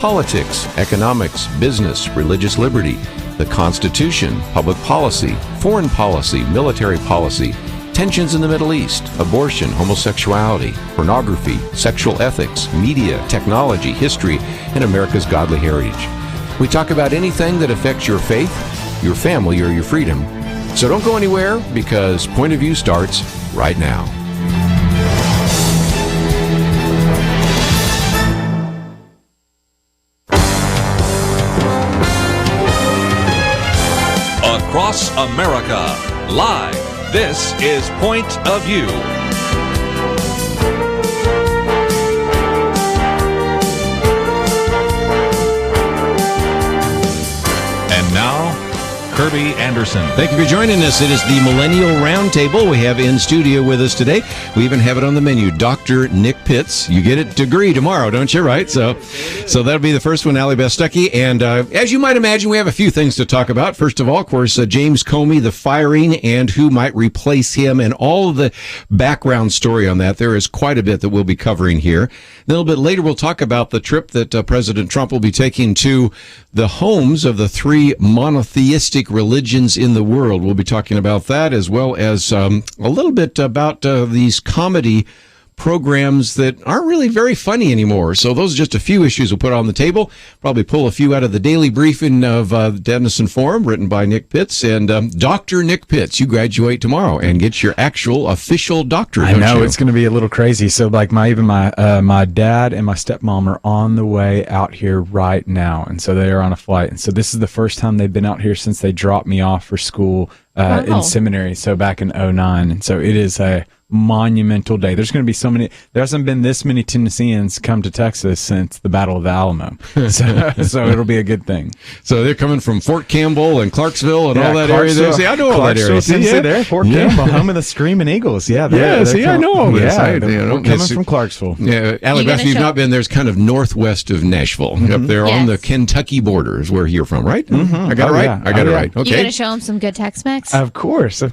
Politics, economics, business, religious liberty, the Constitution, public policy, foreign policy, military policy, tensions in the Middle East, abortion, homosexuality, pornography, sexual ethics, media, technology, history, and America's godly heritage. We talk about anything that affects your faith, your family, or your freedom. So don't go anywhere, because Point of View starts right now. Across America, live, this is Point of View. And now, Kerby Anderson. Thank you for joining us. It is the Millennial Round Table. We have in studio with us today. We even have it on the menu, Dr. Nick Pitts. You get a degree tomorrow, don't you? Right? So that'll be the first one, Allie, Beth, Stuckey. And as you might imagine, we have a few things to talk about. First of all, of course, James Comey, the firing, and who might replace him, and all of the background story on that. There is quite a bit that we'll be covering here. A little bit later, we'll talk about the trip that President Trump will be taking to the homes of the three monotheistic religions in the world. We'll be talking about that, as well as a little bit about these comedy programs that aren't really very funny anymore. So those are just a few issues we'll put on the table. Probably pull a few out of the daily briefing of Denison Forum, written by Nick Pitts. And Dr. Nick Pitts, you graduate tomorrow and get your actual official doctorate. I know, it's going to be a little crazy. So like my dad and my stepmom are on the way out here right now. And so they are on a flight. And so this is the first time they've been out here since they dropped me off for school in seminary. So back in 2009. And so it is a monumental day. There's going to be there hasn't been this many Tennesseans come to Texas since the Battle of the Alamo. So it'll be a good thing. So they're coming from Fort Campbell and Clarksville and all that area there. See, I know all that area. There, Fort Campbell, home of the Screaming Eagles. Yeah, I know all this. We're coming from Clarksville. Yeah, Allie, Beth, you've not been there. It's kind of northwest of Nashville, up there on the Kentucky border is where you're from, right? Mm-hmm. I got it right? Yeah. I got it right. Okay. You going to show them some good Tex-Mex? Of course. I've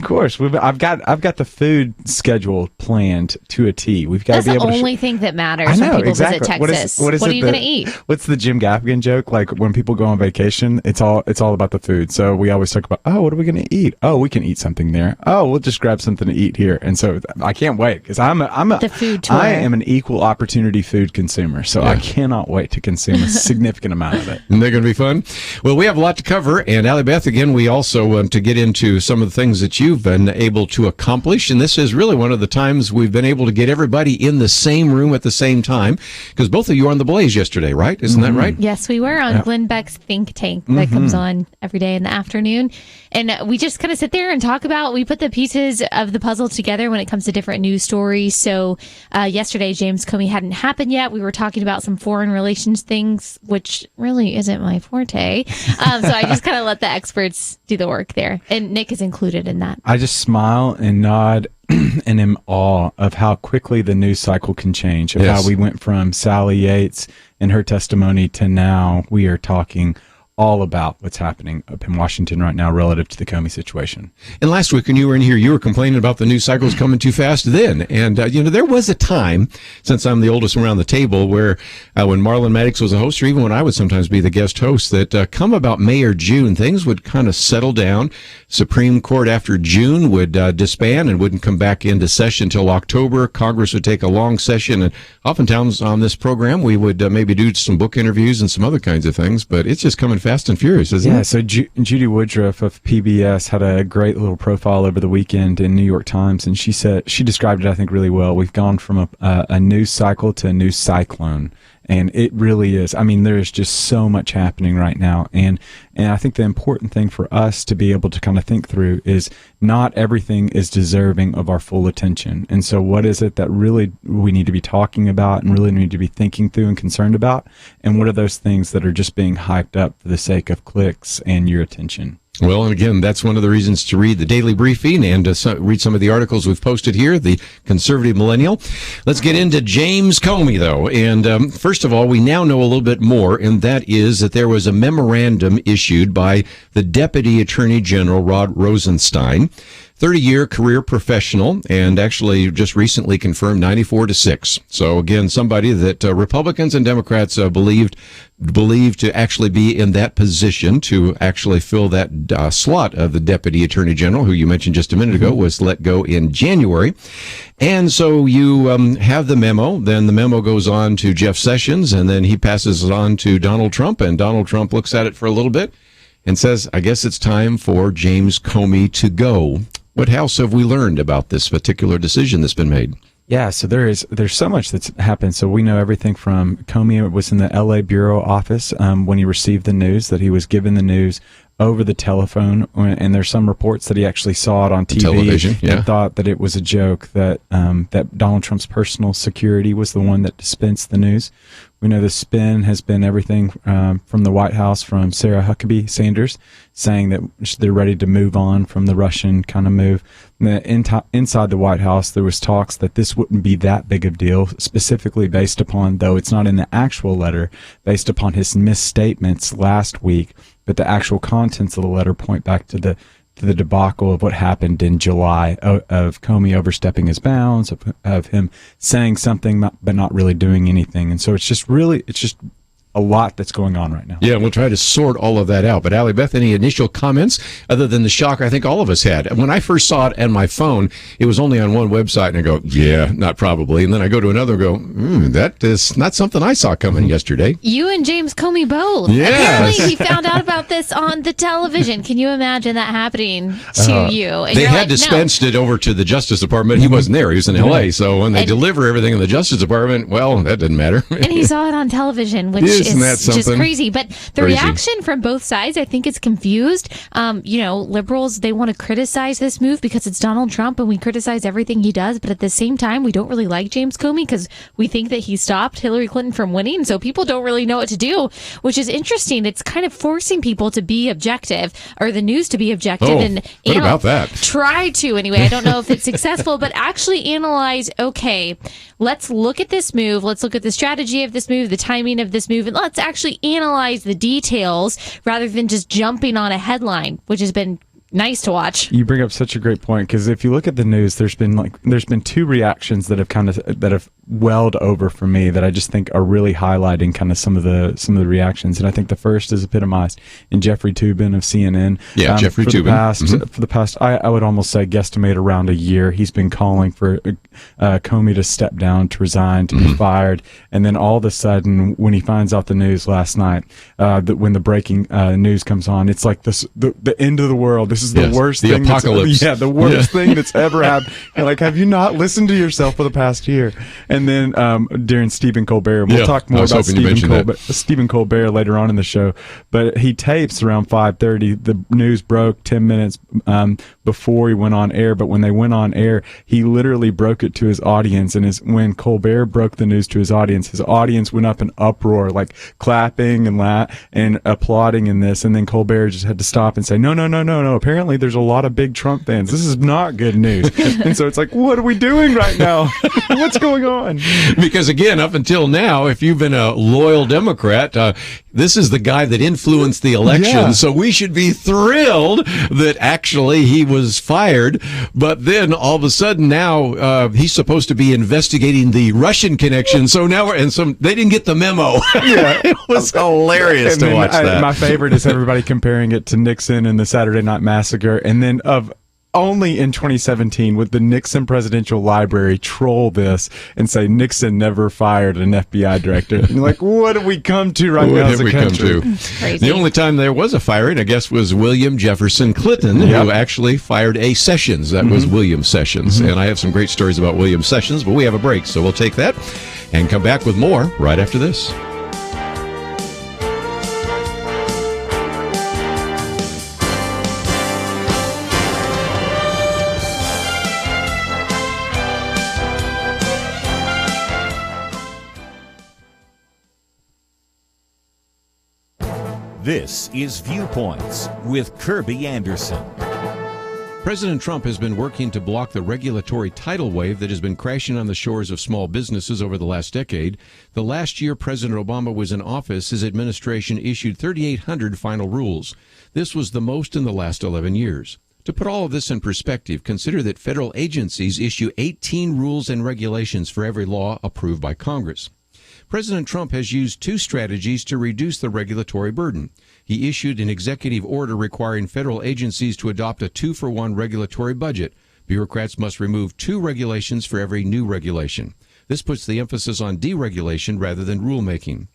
got the food schedule planned to a T. We've got to be able to. That's the only thing that matters when people visit Texas. What are you going to eat? What's the Jim Gaffigan joke? Like when people go on vacation, it's all about the food. So we always talk about, what are we going to eat? Oh, we can eat something there. Oh, we'll just grab something to eat here. And so I can't wait, because the food tour. I am an equal opportunity food consumer. So I cannot wait to consume a significant amount of it. Isn't that going to be fun? Well, we have a lot to cover. And Allie Beth, again, we also to get into some of the things that you've been able to accomplish. And this is really one of the times we've been able to get everybody in the same room at the same time, because both of you were on the Blaze yesterday, right? Isn't that right? Yes, we were on Glenn Beck's Think Tank that comes on every day in the afternoon. And we just kind of sit there and talk about, we put the pieces of the puzzle together when it comes to different news stories. So yesterday, James Comey hadn't happened yet. We were talking about some foreign relations things, which really isn't my forte. So I just kind of let the experts do the work there. And Nick is included in that. I just smile and nod and in awe of how quickly the news cycle can change, of how we went from Sally Yates and her testimony to now we are talking all about what's happening up in Washington right now relative to the Comey situation. And last week when you were in here, you were complaining about the news cycles coming too fast then. And, there was a time, since I'm the oldest around the table, where when Marlon Maddox was a host, or even when I would sometimes be the guest host, that come about May or June, things would kind of settle down. Supreme Court after June would disband and wouldn't come back into session until October. Congress would take a long session. And oftentimes on this program, we would maybe do some book interviews and some other kinds of things. But it's just coming fast and furious, isn't it? Yeah, so Judy Woodruff of PBS had a great little profile over the weekend in New York Times, and she described it, I think, really well. We've gone from a news cycle to a news cyclone, and it really is. I mean, there's just so much happening right now, and I think the important thing for us to be able to kind of think through is not everything is deserving of our full attention. And so what is it that really we need to be talking about and really need to be thinking through and concerned about? And what are those things that are just being hyped up for the sake of clicks and your attention? Well, and again, that's one of the reasons to read the daily briefing and read some of the articles we've posted here, the Conservative Millennial. Let's get into James Comey, though. And first of all, we now know a little bit more, and that is that there was a memorandum issued by the Deputy Attorney General, Rod Rosenstein, 30-year career professional, and actually just recently confirmed 94-6. So again, somebody that Republicans and Democrats believed to actually be in that position to actually fill that slot of the Deputy Attorney General, who you mentioned just a minute ago, was let go in January. And so you have the memo, then the memo goes on to Jeff Sessions, and then he passes it on to Donald Trump, and Donald Trump looks at it for a little bit and says, I guess it's time for James Comey to go. What else have we learned about this particular decision that's been made? Yeah, so there's so much that's happened. So we know everything from Comey was in the LA bureau office when he received the news, that he was given the news over the telephone, and there's some reports that he actually saw it on TV television, and thought that it was a joke, that that Donald Trump's personal security was the one that dispensed the news. We know the spin has been everything from the White House, from Sarah Huckabee Sanders, saying that they're ready to move on from the Russian kind of move. Inside the White House, there was talks that this wouldn't be that big of a deal, specifically based upon, though it's not in the actual letter, based upon his misstatements last week, but the actual contents of the letter point back to the debacle of what happened in July, of Comey overstepping his bounds, of him saying something but not really doing anything. And so it's just a lot that's going on right now. Yeah, we'll try to sort all of that out. But Allie, Beth, any initial comments other than the shock I think all of us had? When I first saw it on my phone, it was only on one website, and I go, yeah, not probably. And then I go to another and go, that is not something I saw coming yesterday. You and James Comey both. Yes. Apparently he found out about this on the television. Can you imagine that happening to you? And they you're had like, dispensed it over to the Justice Department. He wasn't there. He was in L.A. So when they deliver everything in the Justice Department, well, that didn't matter. And he saw it on television, which Isn't that is just something? crazy. But the reaction from both sides, I think, is confused. Liberals, they want to criticize this move because it's Donald Trump and we criticize everything he does. But at the same time, we don't really like James Comey because we think that he stopped Hillary Clinton from winning. So people don't really know what to do, which is interesting. It's kind of forcing people to be objective, or the news to be objective. What about that? Try to, anyway. I don't know if it's successful, but actually analyze, okay, let's look at this move. Let's look at the strategy of this move, the timing of this move, and let's actually analyze the details rather than just jumping on a headline, which has been nice to watch. You bring up such a great point, because if you look at the news, there's been two reactions that have welled over for me that I just think are really highlighting kind of some of the reactions. And I think the first is epitomized in Jeffrey Toobin of CNN. Yeah, Jeffrey Toobin. For the past, I would almost say guesstimate around a year, he's been calling for Comey to step down, to resign, to be fired. And then all of a sudden, when he finds out the news last night, that when the breaking news comes on, it's like the end of the world. This is the worst thing. The apocalypse. The worst thing that's ever happened. You're like, have you not listened to yourself for the past year? And then during Stephen Colbert, and we'll talk more about Stephen Colbert later on in the show, but he tapes around 5:30. The news broke 10 minutes before he went on air, but when they went on air, he literally broke it to his audience, and when Colbert broke the news to his audience went up in uproar, like clapping and applauding in this, and then Colbert just had to stop and say, no, apparently there's a lot of big Trump fans. This is not good news. And so it's like, what are we doing right now? What's going on? Because again, up until now, if you've been a loyal Democrat, this is the guy that influenced the election. Yeah. So we should be thrilled that actually he was fired. But then all of a sudden now he's supposed to be investigating the Russian connection. So now they didn't get the memo. Yeah. It was hilarious to watch that. My favorite is everybody comparing it to Nixon and the Saturday Night Massacre, and then only in 2017 would the Nixon Presidential Library troll this and say Nixon never fired an FBI director. And you're like, what have we come to now as a country? Crazy. The only time there was a firing, I guess, was William Jefferson Clinton, who actually fired a Sessions. That was William Sessions. And I have some great stories about William Sessions, but we have a break, so we'll take that and come back with more right after this. This is Viewpoints with Kerby Anderson. President Trump has been working to block the regulatory tidal wave that has been crashing on the shores of small businesses over the last decade. The last year President Obama was in office, his administration issued 3,800 final rules. This was the most in the last 11 years. To put all of this in perspective, consider that federal agencies issue 18 rules and regulations for every law approved by Congress. President Trump has used two strategies to reduce the regulatory burden. He issued an executive order requiring federal agencies to adopt a 2-for-1 regulatory budget. Bureaucrats must remove 2 regulations for every new regulation. This puts the emphasis on deregulation rather than rulemaking.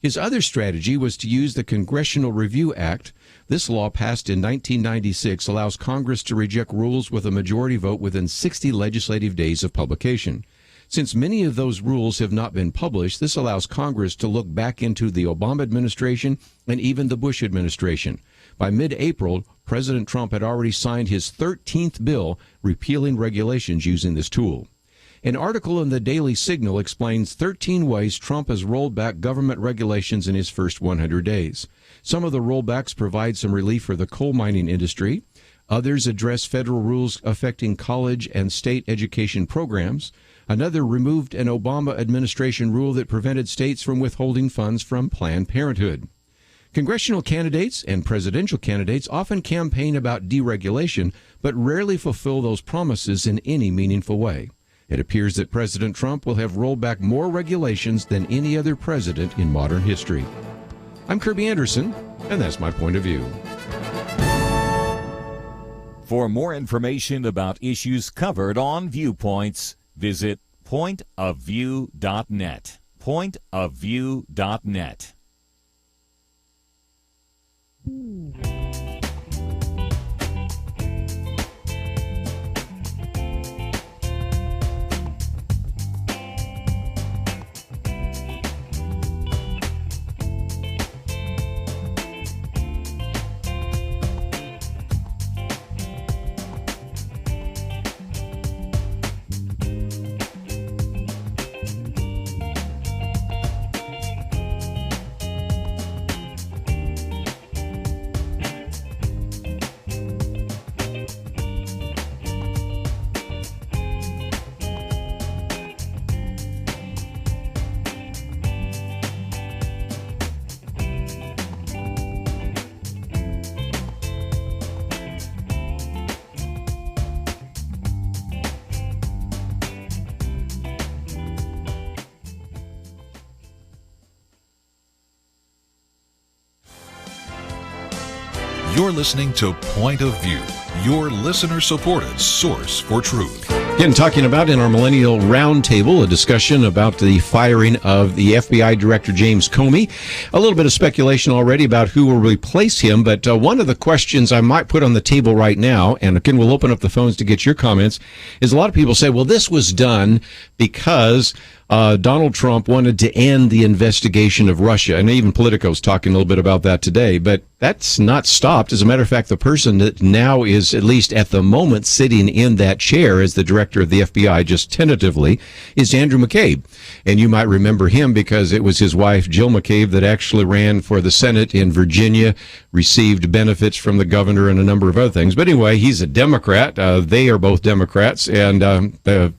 His other strategy was to use the Congressional Review Act. This law, passed in 1996, allows Congress to reject rules with a majority vote within 60 legislative days of publication. Since many of those rules have not been published, this allows Congress to look back into the Obama administration and even the Bush administration. By mid-April, President Trump had already signed his 13th bill repealing regulations using this tool. An article in the Daily Signal explains 13 ways Trump has rolled back government regulations in his first 100 days. Some of the rollbacks provide some relief for the coal mining industry. Others address federal rules affecting college and state education programs. Another removed an Obama administration rule that prevented states from withholding funds from Planned Parenthood. Congressional candidates and presidential candidates often campaign about deregulation, but rarely fulfill those promises in any meaningful way. It appears that President Trump will have rolled back more regulations than any other president in modern history. I'm Kerby Anderson, and that's my point of view. For more information about issues covered on Viewpoints, visit pointofview.net. Pointofview.net. You're listening to Point of View, your listener-supported source for truth. Again, talking about in our Millennial Round Table, a discussion about the firing of the FBI Director James Comey. A little bit of speculation already about who will replace him, but one of the questions I might put on the table right now, and again, we'll open up the phones to get your comments, is a lot of people say, well, this was done because Donald Trump wanted to end the investigation of Russia. And even Politico's talking a little bit about that today. But that's not stopped. As a matter of fact, the person that now is, at least at the moment, sitting in that chair as the director of the FBI, just tentatively, is Andrew McCabe. And you might remember him because it was his wife, Jill McCabe, that actually ran for the Senate in Virginia, received benefits from the governor and a number of other things. But anyway, he's a Democrat. They are both Democrats. And the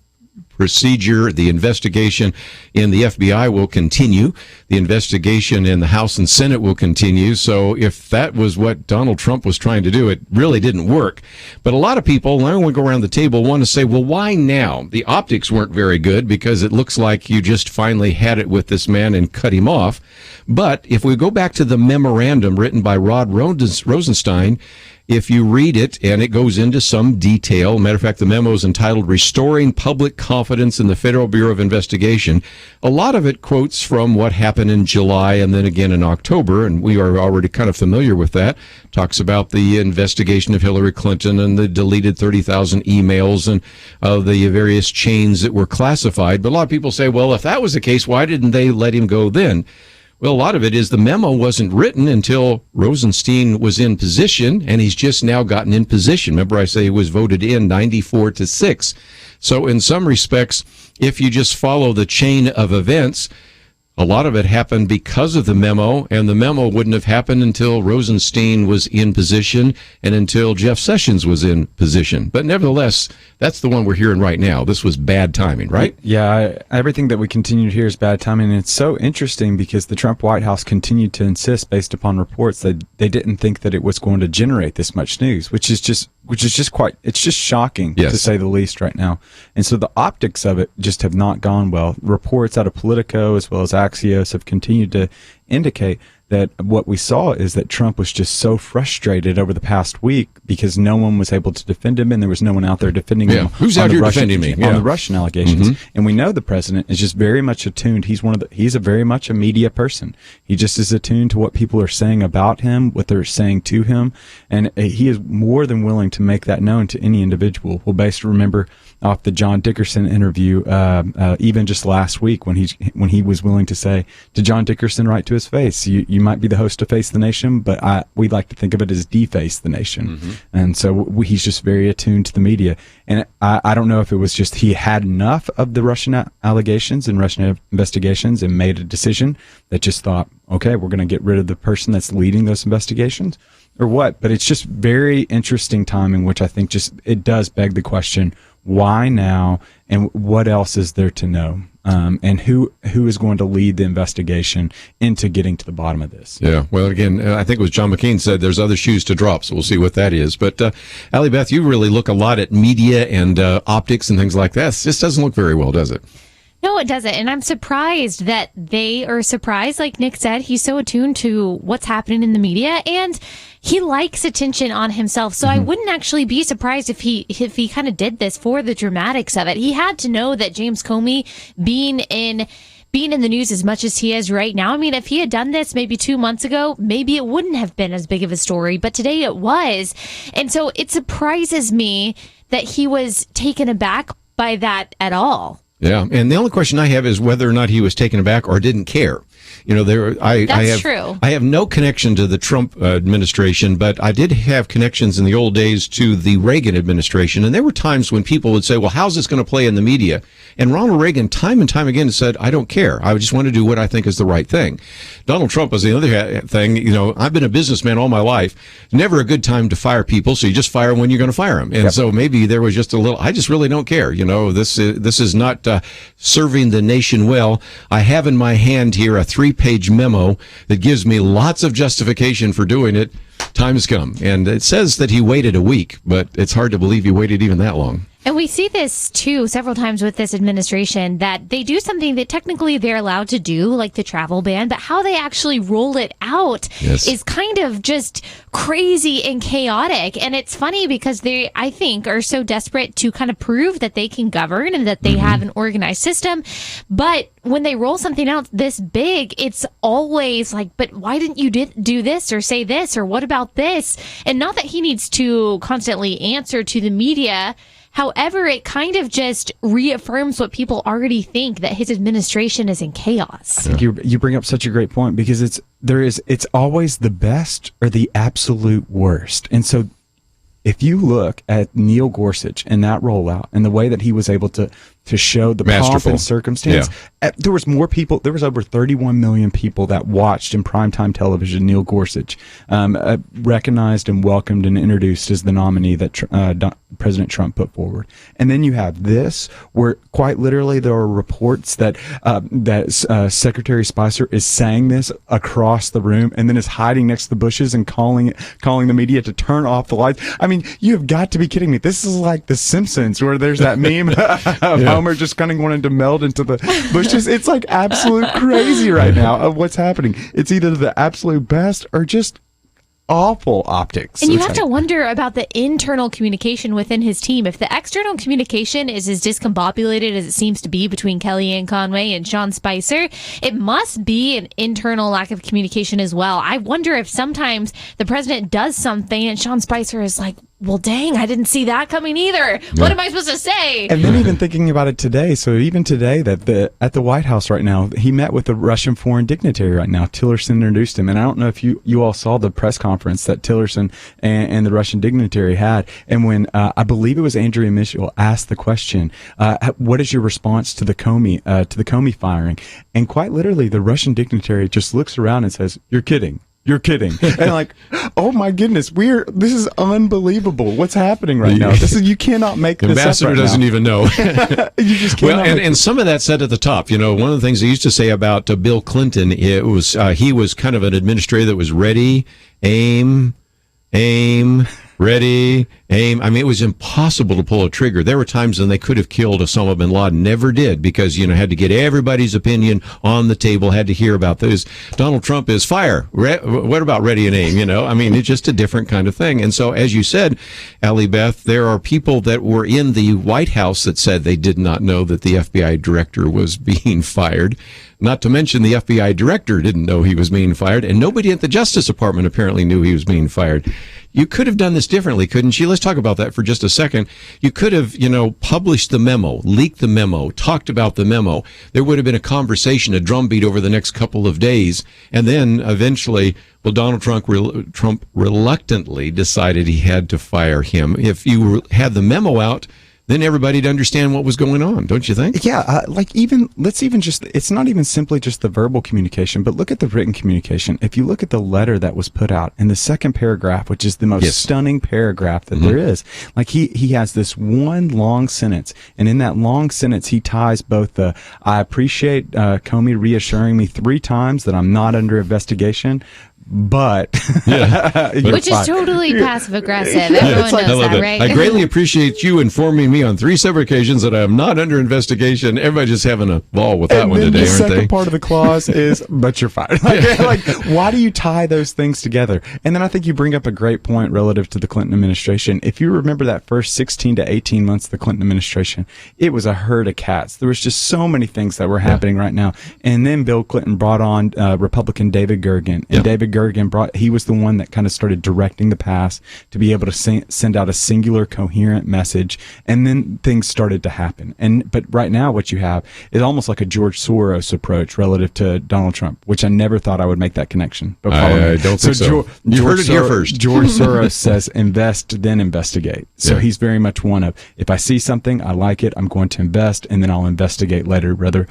procedure, the investigation in the FBI will continue. The investigation in the House and Senate will continue. So if that was what Donald Trump was trying to do, it really didn't work. But a lot of people, and I want to go around the table, want to say, well, why now? The optics weren't very good because it looks like you just finally had it with this man and cut him off. But if we go back to the memorandum written by Rod Rosenstein, if you read it, and it goes into some detail, matter of fact, the memo is entitled Restoring Public Confidence in the Federal Bureau of Investigation. A lot of it quotes from what happened in July and then again in October, and we are already kind of familiar with that. Talks about the investigation of Hillary Clinton and the deleted 30,000 emails and the various chains that were classified. But a lot of people say, well, if that was the case, why didn't they let him go then? Well, a lot of it is the memo wasn't written until Rosenstein was in position, and he's just now gotten in position. Remember, I say he was voted in 94-6. So in some respects, if you just follow the chain of events, A lot of it happened because of the memo, and the memo wouldn't have happened until Rosenstein was in position and until Jeff Sessions was in position. But nevertheless, that's the one we're hearing right now. This was bad timing, right? Yeah, everything that we continue to hear is bad timing, and it's so interesting because the Trump White House continued to insist, based upon reports, that they didn't think that it was going to generate this much news, which is just it's just shocking, yes, to say the least right now. And so the optics of it just have not gone well. Reports out of Politico as well as Axios have continued to indicate that what we saw is that Trump was just so frustrated over the past week because no one was able to defend him, and there was no one out there defending him. Who's out here defending me? On the Russian allegations. And we know the president is just very much attuned. He's a very much a media person. He just is attuned to what people are saying about him, what they're saying to him, and he is more than willing to make that known to any individual. We'll remember off the John Dickerson interview, even just last week, when he was willing to say to John Dickerson right to his face, you might be the host of Face the Nation, but we like to think of it as deface the nation. And so he's just very attuned to the media. And I don't know if it was just he had enough of the Russian allegations and Russian investigations and made a decision that just thought, okay, we're going to get rid of the person that's leading those investigations, or what. But it's just very interesting timing, which I think just it does beg the question, why now, and what else is there to know? And who is going to lead the investigation into getting to the bottom of this? Yeah, well, again, I think it was John McCain said there's other shoes to drop, so we'll see what that is. But, Allie Beth, you really look a lot at media and optics and things like that. This doesn't look very well, does it? No, it doesn't. And I'm surprised that they are surprised. Like Nick said, he's so attuned to what's happening in the media, and he likes attention on himself. So I wouldn't actually be surprised if he kind of did this for the dramatics of it. He had to know that James Comey being in the news as much as he is right now. I mean, if he had done this maybe 2 months ago, maybe it wouldn't have been as big of a story, but today it was. And so it surprises me that he was taken aback by that at all. Yeah, and the only question I have is whether or not he was taken aback or didn't care. You know, That's true. I have no connection to the Trump administration, but I did have connections in the old days to the Reagan administration, and there were times when people would say, well, how's this going to play in the media? And Ronald Reagan time and time again said, I don't care. I just want to do what I think is the right thing. Donald Trump was the other thing. You know, I've been a businessman all my life. Never a good time to fire people, so you just fire them when you're going to fire them. And so maybe there was just a little, I just really don't care. You know, this is not serving the nation well. I have in my hand here a 3-page memo that gives me lots of justification for doing it. Time has come. And it says that he waited a week, but it's hard to believe he waited even that long. And we see this, too, several times with this administration, that they do something that technically they're allowed to do, like the travel ban, but how they actually roll it out is kind of just crazy and chaotic. And it's funny because they, I think, are so desperate to kind of prove that they can govern and that they have an organized system. But when they roll something out this big, it's always like, but why didn't you do this or say this, or what about this? And not that he needs to constantly answer to the media. However, it kind of just reaffirms what people already think, that his administration is in chaos. I think you bring up such a great point, because it's always the best or the absolute worst. And so if you look at Neil Gorsuch and that rollout and the way that he was able to show the pomp and circumstance, there was over 31 million people that watched in primetime television Neil Gorsuch, recognized and welcomed and introduced as the nominee that President Trump put forward. And then you have this, where quite literally there are reports that Secretary Spicer is saying this across the room and then is hiding next to the bushes and calling the media to turn off the lights. I mean, you have got to be kidding me. This is like The Simpsons, where there's that meme of Homer just kind of wanting to meld into the bushes. It's like absolute crazy right now of what's happening. It's either the absolute best or just awful optics. And you have to wonder about the internal communication within his team. If the external communication is as discombobulated as it seems to be between Kellyanne Conway and Sean Spicer, it must be an internal lack of communication as well. I wonder if sometimes the president does something and Sean Spicer is like, well, dang, I didn't see that coming either. What am I supposed to say? And then even thinking about it today, so even today that at the White House right now, he met with the Russian foreign dignitary right now. Tillerson introduced him. And I don't know if you all saw the press conference that Tillerson and the Russian dignitary had. And when I believe it was Andrea Mitchell asked the question, what is your response to the Comey firing? And quite literally, the Russian dignitary just looks around and says, "You're kidding. You're kidding." And like, oh my goodness, this is unbelievable. What's happening right now? You cannot make this Ambassador up right doesn't now. even know. You just cannot. Well, and some of that said at the top. One of the things they used to say about Bill Clinton, it was he was kind of an administrator that was ready, aim, ready, aim. I mean, it was impossible to pull a trigger. There were times when they could have killed Osama bin Laden, never did, because, had to get everybody's opinion on the table, had to hear about those. Donald Trump is fire. What about ready and aim? I mean, it's just a different kind of thing. And so, as you said, Allie, Beth, there are people that were in the White House that said they did not know that the FBI director was being fired. Not to mention the FBI director didn't know he was being fired, and nobody at the Justice Department apparently knew he was being fired. You could have done this differently, couldn't you? Let's talk about that for just a second. You could have, published the memo, leaked the memo, talked about the memo. There would have been a conversation, a drumbeat over the next couple of days, and then eventually, Donald Trump reluctantly decided he had to fire him. If you had the memo out, then everybody'd understand what was going on, don't you think? Yeah, it's not even simply just the verbal communication, but look at the written communication. If you look at the letter that was put out in the second paragraph, which is the most stunning paragraph that there is, like he has this one long sentence, and in that long sentence, he ties both I appreciate Comey reassuring me 3 times that I'm not under investigation, but which is totally passive aggressive. Everyone knows that, right? I greatly appreciate you informing me on 3 separate occasions that I am not under investigation. Everybody's just having a ball with that one today, aren't they? The second part of the clause is, but you're fired. Like, why do you tie those things together? And then I think you bring up a great point relative to the Clinton administration. If you remember that first 16 to 18 months of the Clinton administration, it was a herd of cats. There was just so many things that were happening right now. And then Bill Clinton brought on Republican David Gergen, and David Gergen he was the one that kind of started directing the pass to be able to send out a singular, coherent message, and then things started to happen. But right now, what you have is almost like a George Soros approach relative to Donald Trump, which I never thought I would make that connection. But I don't think so. You heard it here first. George Soros says, invest, then investigate. So he's very much one of, if I see something, I like it, I'm going to invest, and then I'll investigate later, whether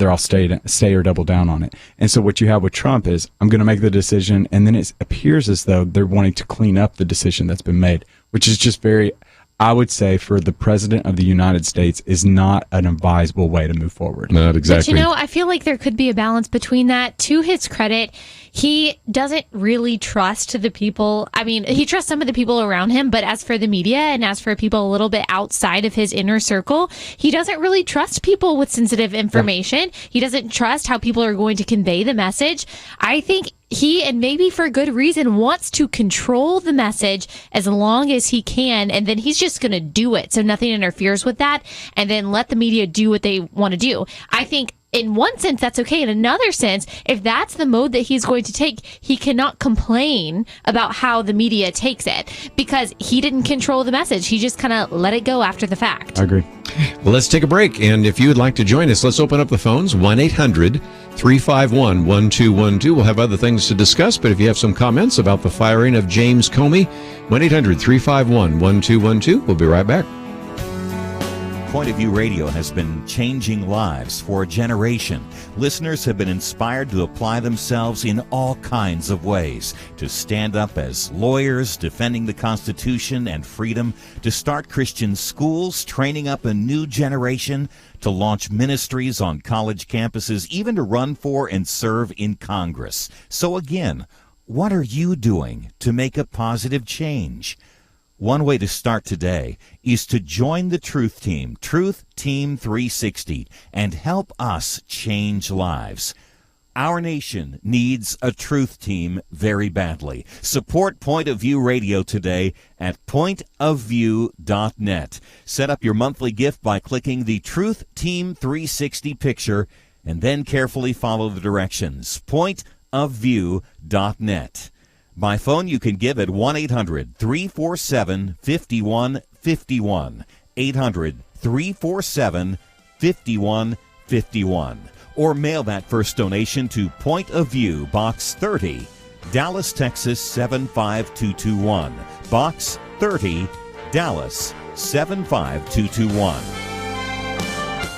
I'll stay or double down on it. And so what you have with Trump is, I'm going to make the decision, and then it appears as though they're wanting to clean up the decision that's been made, which is just very, I would say, for the president of the United States, is not an advisable way to move forward. Not exactly. But I feel like there could be a balance between that. To his credit, he doesn't really trust the people. I mean, he trusts some of the people around him, but as for the media and as for people a little bit outside of his inner circle, he doesn't really trust people with sensitive information. He doesn't trust how people are going to convey the message. I think he, and maybe for good reason, wants to control the message as long as he can, and then he's just going to do it so nothing interferes with that, and then let the media do what they want to do. I think in one sense, that's okay. In another sense, if that's the mode that he's going to take, he cannot complain about how the media takes it because he didn't control the message. He just kind of let it go after the fact. I agree. Well, let's take a break. And if you would like to join us, let's open up the phones, 1-800-351-1212. We'll have other things to discuss, but if you have some comments about the firing of James Comey, 1-800-351-1212. We'll be right back. Point of View Radio has been changing lives for a generation. Listeners have been inspired to apply themselves in all kinds of ways, to stand up as lawyers defending the Constitution and freedom, to start Christian schools, training up a new generation, to launch ministries on college campuses, even to run for and serve in Congress. So again, what are you doing to make a positive change? One way to start today is to join the Truth Team, Truth Team 360, and help us change lives. Our nation needs a Truth Team very badly. Support Point of View Radio today at pointofview.net. Set up your monthly gift by clicking the Truth Team 360 picture and then carefully follow the directions. Pointofview.net. By phone, you can give at 1-800-347-5151, 800-347-5151, or mail that first donation to Point of View, Box 30, Dallas, Texas 75221, Box 30, Dallas 75221.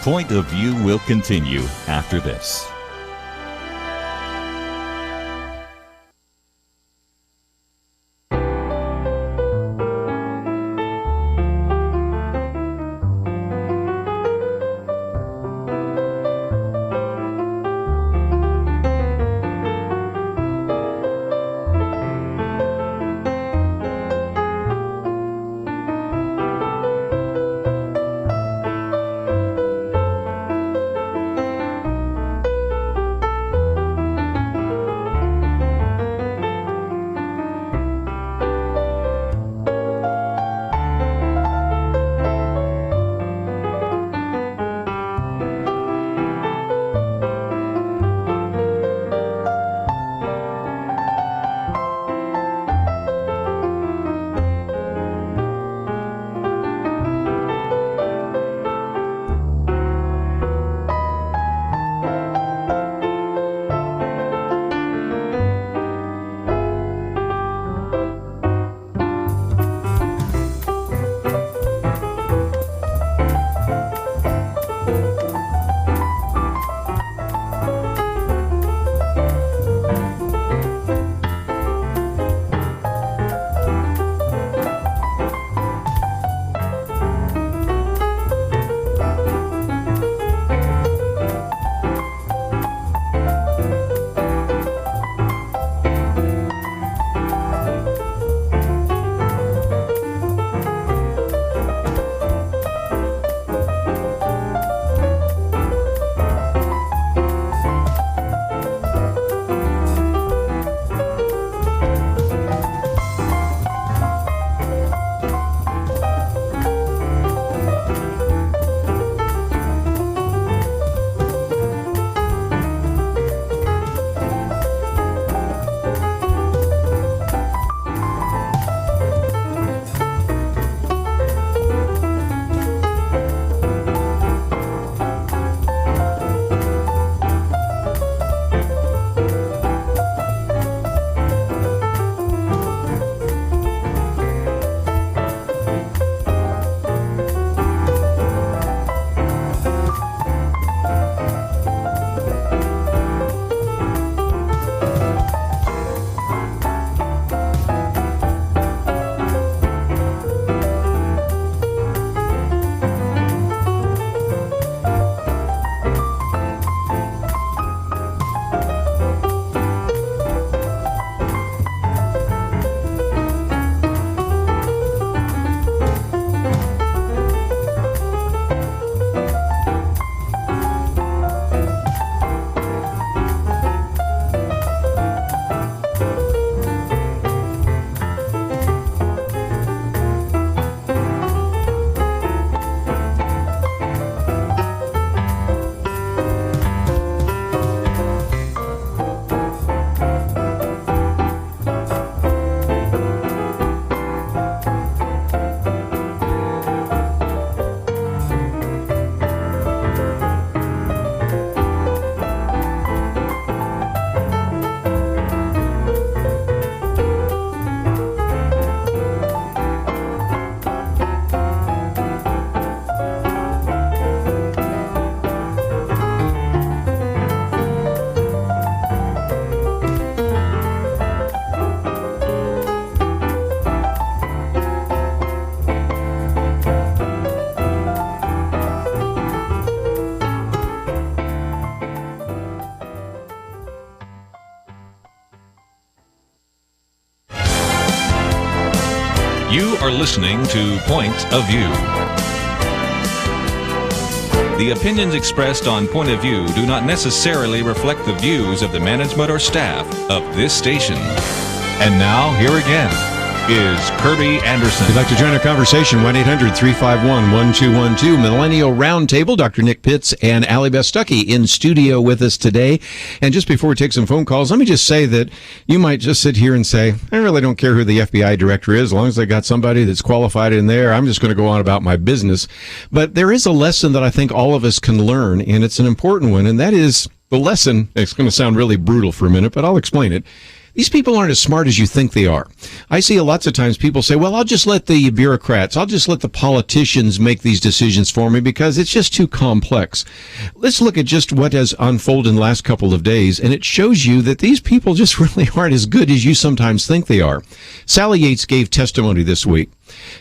Point of View will continue after this. You are listening to Point of View. The opinions expressed on Point of View do not necessarily reflect the views of the management or staff of this station. And now, here again, is Kerby Anderson. If you'd like to join our conversation, 1-800-351-1212. Millennial Round Table. Dr. Nick Pitts and Allie Beth Stuckey in studio with us today. And just before we take some phone calls, let me just say that you might just sit here and say, I really don't care who the FBI director is. As long as they got somebody that's qualified in there, I'm just going to go on about my business. But there is a lesson that I think all of us can learn, and it's an important one, and that is the lesson. It's going to sound really brutal for a minute, but I'll explain it. These people aren't as smart as you think they are. I see lots of times people say, well, I'll just let the bureaucrats, I'll just let the politicians make these decisions for me because it's just too complex. Let's look at just what has unfolded in the last couple of days, and it shows you that these people just really aren't as good as you sometimes think they are. Sally Yates gave testimony this week.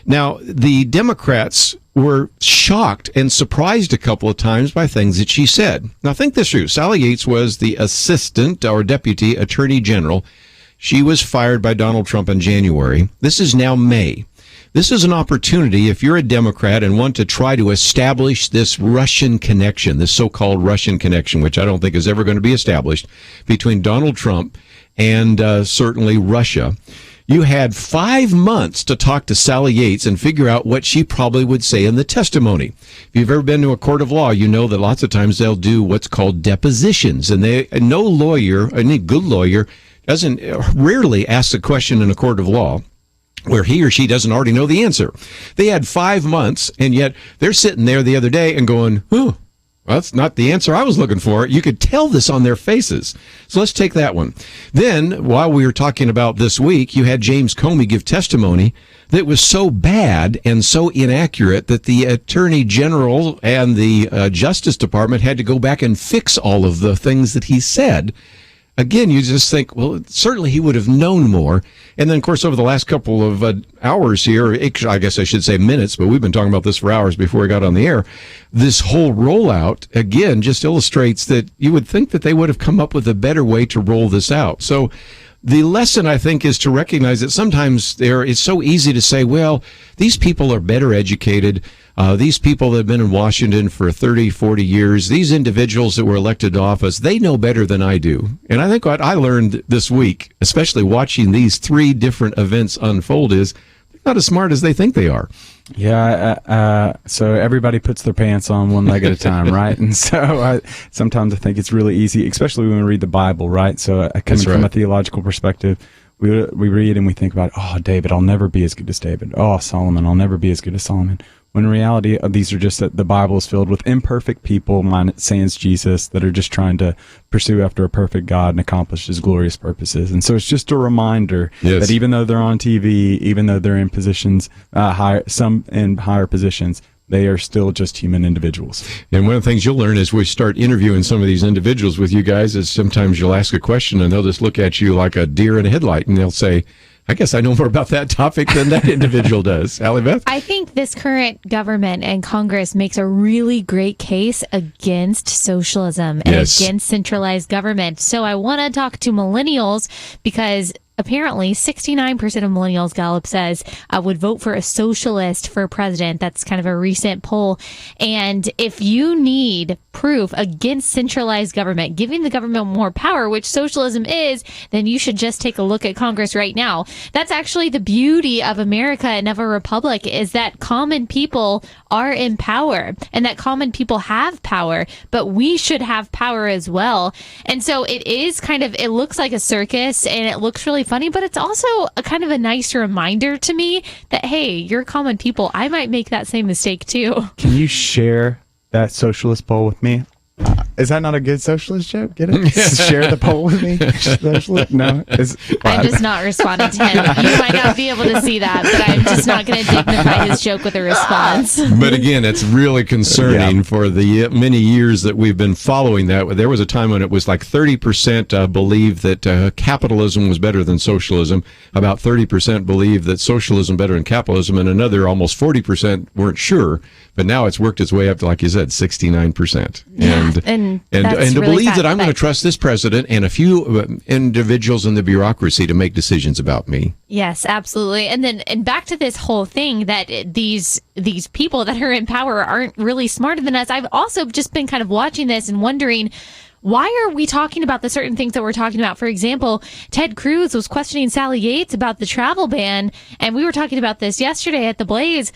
Now, the Democrats were shocked and surprised a couple of times by things that she said. Now, think this through. Sally Yates was the assistant or deputy attorney general. She was fired by Donald Trump in January. This is now May. This is an opportunity if you're a Democrat and want to try to establish this Russian connection, this so-called Russian connection, which I don't think is ever going to be established, between Donald Trump and certainly Russia. You had 5 months to talk to Sally Yates and figure out what she probably would say in the testimony. If you've ever been to a court of law, you know that lots of times they'll do what's called depositions. And no lawyer, any good lawyer, doesn't rarely ask a question in a court of law where he or she doesn't already know the answer. They had 5 months, and yet they're sitting there the other day and going, well, that's not the answer I was looking for. You could tell this on their faces. So let's take that one. Then, while we were talking about this week, you had James Comey give testimony that was so bad and so inaccurate that the Attorney General and the Justice Department had to go back and fix all of the things that he said. Again, you just think, well, certainly he would have known more. And then, of course, over the last couple of hours here, I guess I should say minutes, but we've been talking about this for hours before we got on the air. This whole rollout, again, just illustrates that you would think that they would have come up with a better way to roll this out. So the lesson, I think, is to recognize that sometimes it's so easy to say, well, these people are better educated. These people that have been in Washington for 30, 40 years, these individuals that were elected to office, they know better than I do. And I think what I learned this week, especially watching these 3 different events unfold, is they're not as smart as they think they are. Yeah, so everybody puts their pants on one leg at a time, right? And so sometimes I think it's really easy, especially when we read the Bible, right? So coming from a theological perspective, we read and we think about, oh, David, I'll never be as good as David. Oh, Solomon, I'll never be as good as Solomon. When in reality, these are just that the Bible is filled with imperfect people, sans Jesus, that are just trying to pursue after a perfect God and accomplish His glorious purposes. And so it's just a reminder that even though they're on TV, even though they're in positions, some in higher positions, they are still just human individuals. And one of the things you'll learn as we start interviewing some of these individuals with you guys is sometimes you'll ask a question and they'll just look at you like a deer in a headlight and they'll say, I guess I know more about that topic than that individual does. Allie Beth? I think this current government and Congress makes a really great case against socialism and against centralized government. So I want to talk to millennials because apparently 69% of millennials, Gallup says, would vote for a socialist for president. That's kind of a recent poll. And if you need proof against centralized government, giving the government more power, which socialism is, then you should just take a look at Congress right now. That's actually the beauty of America and of a republic, is that common people are in power and that common people have power, but we should have power as well. And so it is it looks like a circus and it looks really funny, but it's also a kind of a nice reminder to me that, hey, you're common people. I might make that same mistake too. Can you share that socialist poll with me? Is that not a good socialist joke? Get it? Share the poll with me? No. I'm just not responding to him. You might not be able to see that, but I'm just not going to dignify his joke with a response. But again, it's really concerning for the many years that we've been following that. There was a time when it was like 30% believed that capitalism was better than socialism. About 30% believed that socialism better than capitalism, and another almost 40% weren't sure. But now it's worked its way up to, like you said, 69%. And to really believe sad, that I'm going to trust this president and a few individuals in the bureaucracy to make decisions about me. Yes, absolutely. And back to this whole thing that these people that are in power aren't really smarter than us. I've also just been kind of watching this and wondering, why are we talking about the certain things that we're talking about? For example, Ted Cruz was questioning Sally Yates about the travel ban, and we were talking about this yesterday at the Blaze.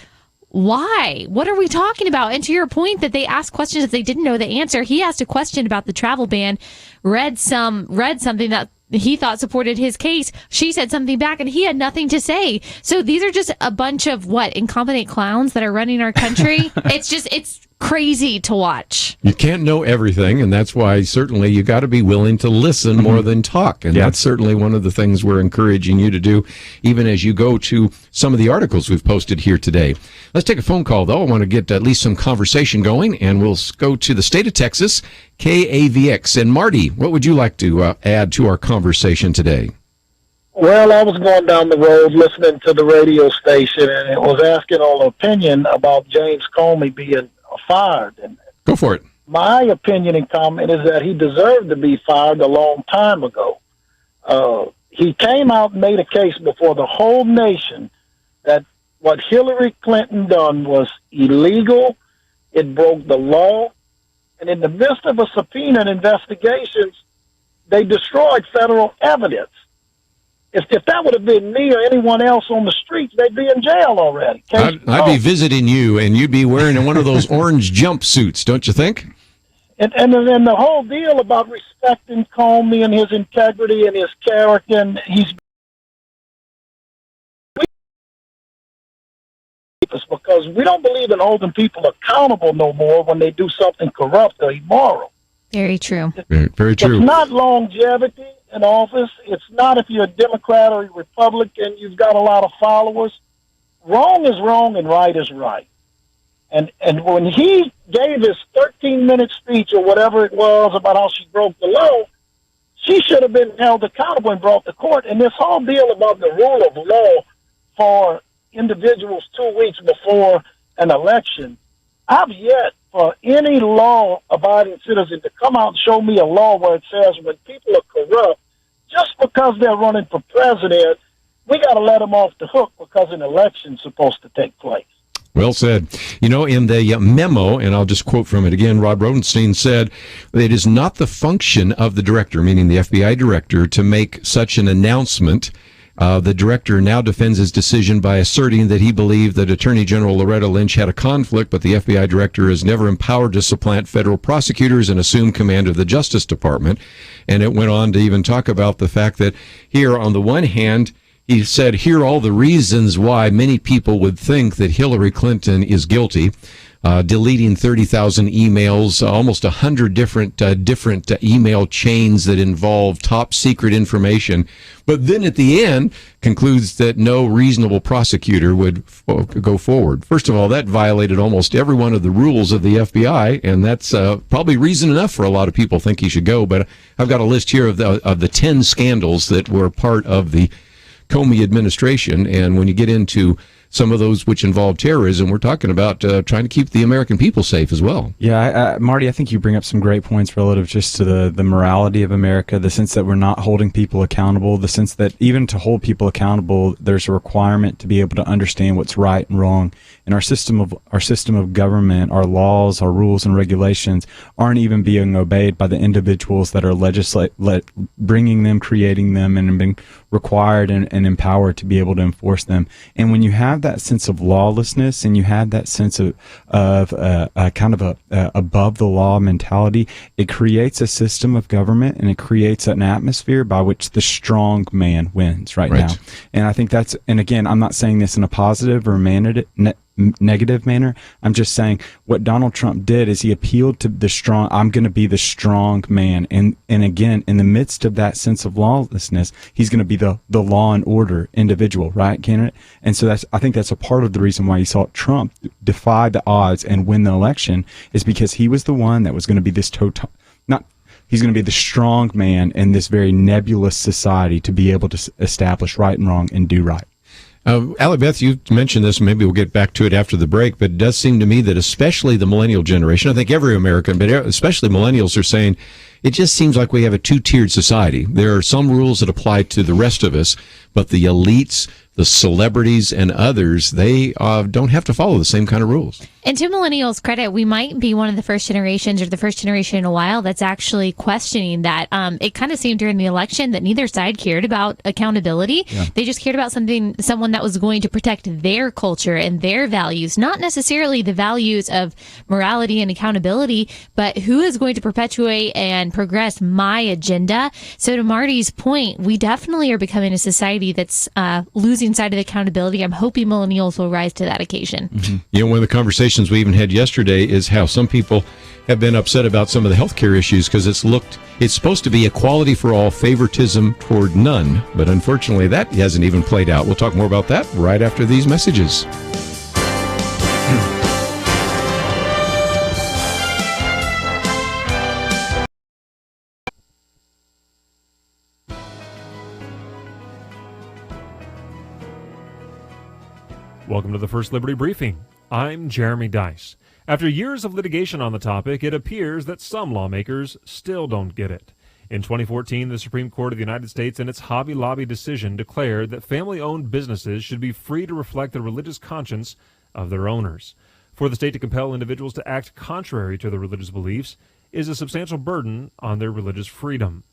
Why? What are we talking about? And to your point that they asked questions if they didn't know the answer, he asked a question about the travel ban, read something that he thought supported his case. She said something back, and he had nothing to say. So these are just a bunch of incompetent clowns that are running our country. It's crazy to watch. You can't know everything, and that's why certainly you got to be willing to listen more than talk. And that's certainly one of the things we're encouraging you to do, even as you go to some of the articles we've posted here today. Let's take a phone call, though. I want to get at least some conversation going, and we'll go to the state of Texas, KAVX. And Marty, what would you like to add to our conversation today? Well, I was going down the road listening to the radio station, and it was asking an opinion about James Comey being fired. And go for it. My opinion and comment is that he deserved to be fired a long time ago. He came out and made a case before the whole nation that what Hillary Clinton done was illegal. It broke the law. And in the midst of a subpoena and investigations, they destroyed federal evidence. If that would have been me or anyone else on the streets, they'd be in jail already. I'd be visiting you, and you'd be wearing one of those orange jumpsuits, don't you think? And then the whole deal about respecting Comey and his integrity and his character, and he's because we don't believe in holding people accountable no more when they do something corrupt or immoral. Very true. Very true. It's not longevity in office. It's not if you're a Democrat or a Republican, you've got a lot of followers. Wrong is wrong and right is right. And when he gave his 13-minute speech or whatever it was about how she broke the law, she should have been held accountable and brought to court. And this whole deal about the rule of law for individuals 2 weeks before an election, I've yet for any law-abiding citizen to come out and show me a law where it says when people are corrupt, just because they're running for president, we got to let them off the hook because an election's supposed to take place. Well said. You know, in the memo, and I'll just quote from it again, Rod Rodenstein said, it is not the function of the director, meaning the FBI director, to make such an announcement. The director now defends his decision by asserting that he believed that Attorney General Loretta Lynch had a conflict, but the FBI director is never empowered to supplant federal prosecutors and assume command of the Justice Department. And it went on to even talk about the fact that here, on the one hand, he said, here are all the reasons why many people would think that Hillary Clinton is guilty. Deleting 30,000 emails, almost 100 different email chains that involve top secret information. But then at the end concludes that no reasonable prosecutor would go forward. First of all, that violated almost every one of the rules of the FBI, and that's probably reason enough for a lot of people think he should go. But I've got a list here of the 10 scandals that were part of the Comey administration, and when you get into some of those which involve terrorism, we're talking about trying to keep the American people safe as well. Yeah, Marty, I think you bring up some great points relative just to the morality of America, the sense that we're not holding people accountable, the sense that even to hold people accountable, there's a requirement to be able to understand what's right and wrong. And our system of government, our laws, our rules and regulations aren't even being obeyed by the individuals that are bringing them, creating them, and being required and empowered to be able to enforce them. And when you have that sense of lawlessness and you have that sense of kind of a above the law mentality, it creates a system of government and it creates an atmosphere by which the strong man wins right now. And I think and again, I'm not saying this in a positive or negative manner. I'm just saying what Donald Trump did is he appealed to the strong. I'm going to be the strong man. And again, in the midst of that sense of lawlessness, he's going to be the law and order individual, right, candidate? And so I think that's a part of the reason why you saw Trump defy the odds and win the election, is because he was the one that was going to be this he's going to be the strong man in this very nebulous society to be able to establish right and wrong and do right. Allie, Beth, you mentioned this, and maybe we'll get back to it after the break, but it does seem to me that especially the millennial generation, I think every American, but especially millennials, are saying it just seems like we have a two-tiered society. There are some rules that apply to the rest of us, but the elites the celebrities and others, they don't have to follow the same kind of rules. And to millennials' credit, we might be one of the first generations, or the first generation in a while, that's actually questioning that. It kind of seemed during the election that neither side cared about accountability. Yeah. They just cared about someone that was going to protect their culture and their values, not necessarily the values of morality and accountability, but who is going to perpetuate and progress my agenda. So to Marty's point, we definitely are becoming a society that's losing sight of accountability. I'm hoping millennials will rise to that occasion. Mm-hmm. You know, one of the conversations we even had yesterday is how some people have been upset about some of the healthcare issues because it's supposed to be equality for all, favoritism toward none. But unfortunately, that hasn't even played out. We'll talk more about that right after these messages. Welcome to the First Liberty Briefing. I'm Jeremy Dice. After years of litigation on the topic, it appears that some lawmakers still don't get it. In 2014, the Supreme Court of the United States, in its Hobby Lobby decision, declared that family-owned businesses should be free to reflect the religious conscience of their owners. For the state to compel individuals to act contrary to their religious beliefs is a substantial burden on their religious freedom.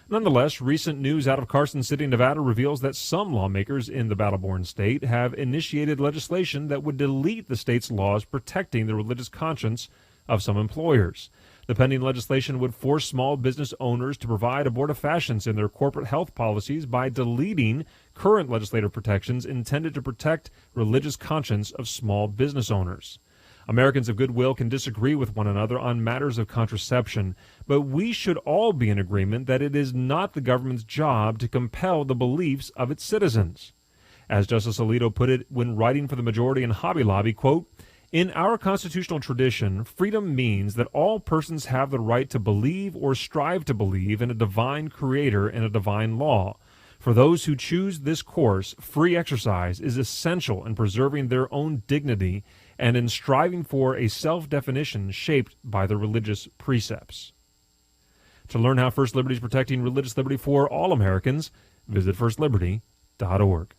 Nonetheless, recent news out of Carson City, Nevada reveals that some lawmakers in the battle-born state have initiated legislation that would delete the state's laws protecting the religious conscience of some employers. The pending legislation would force small business owners to provide abortifacients in their corporate health policies by deleting current legislative protections intended to protect religious conscience of small business owners. Americans of goodwill can disagree with one another on matters of contraception, but we should all be in agreement that it is not the government's job to compel the beliefs of its citizens. As Justice Alito put it when writing for the majority in Hobby Lobby, quote, "In our constitutional tradition, freedom means that all persons have the right to believe or strive to believe in a divine creator and a divine law. For those who choose this course, free exercise is essential in preserving their own dignity and in striving for a self-definition shaped by the religious precepts." To learn how First Liberty is protecting religious liberty for all Americans, visit firstliberty.org.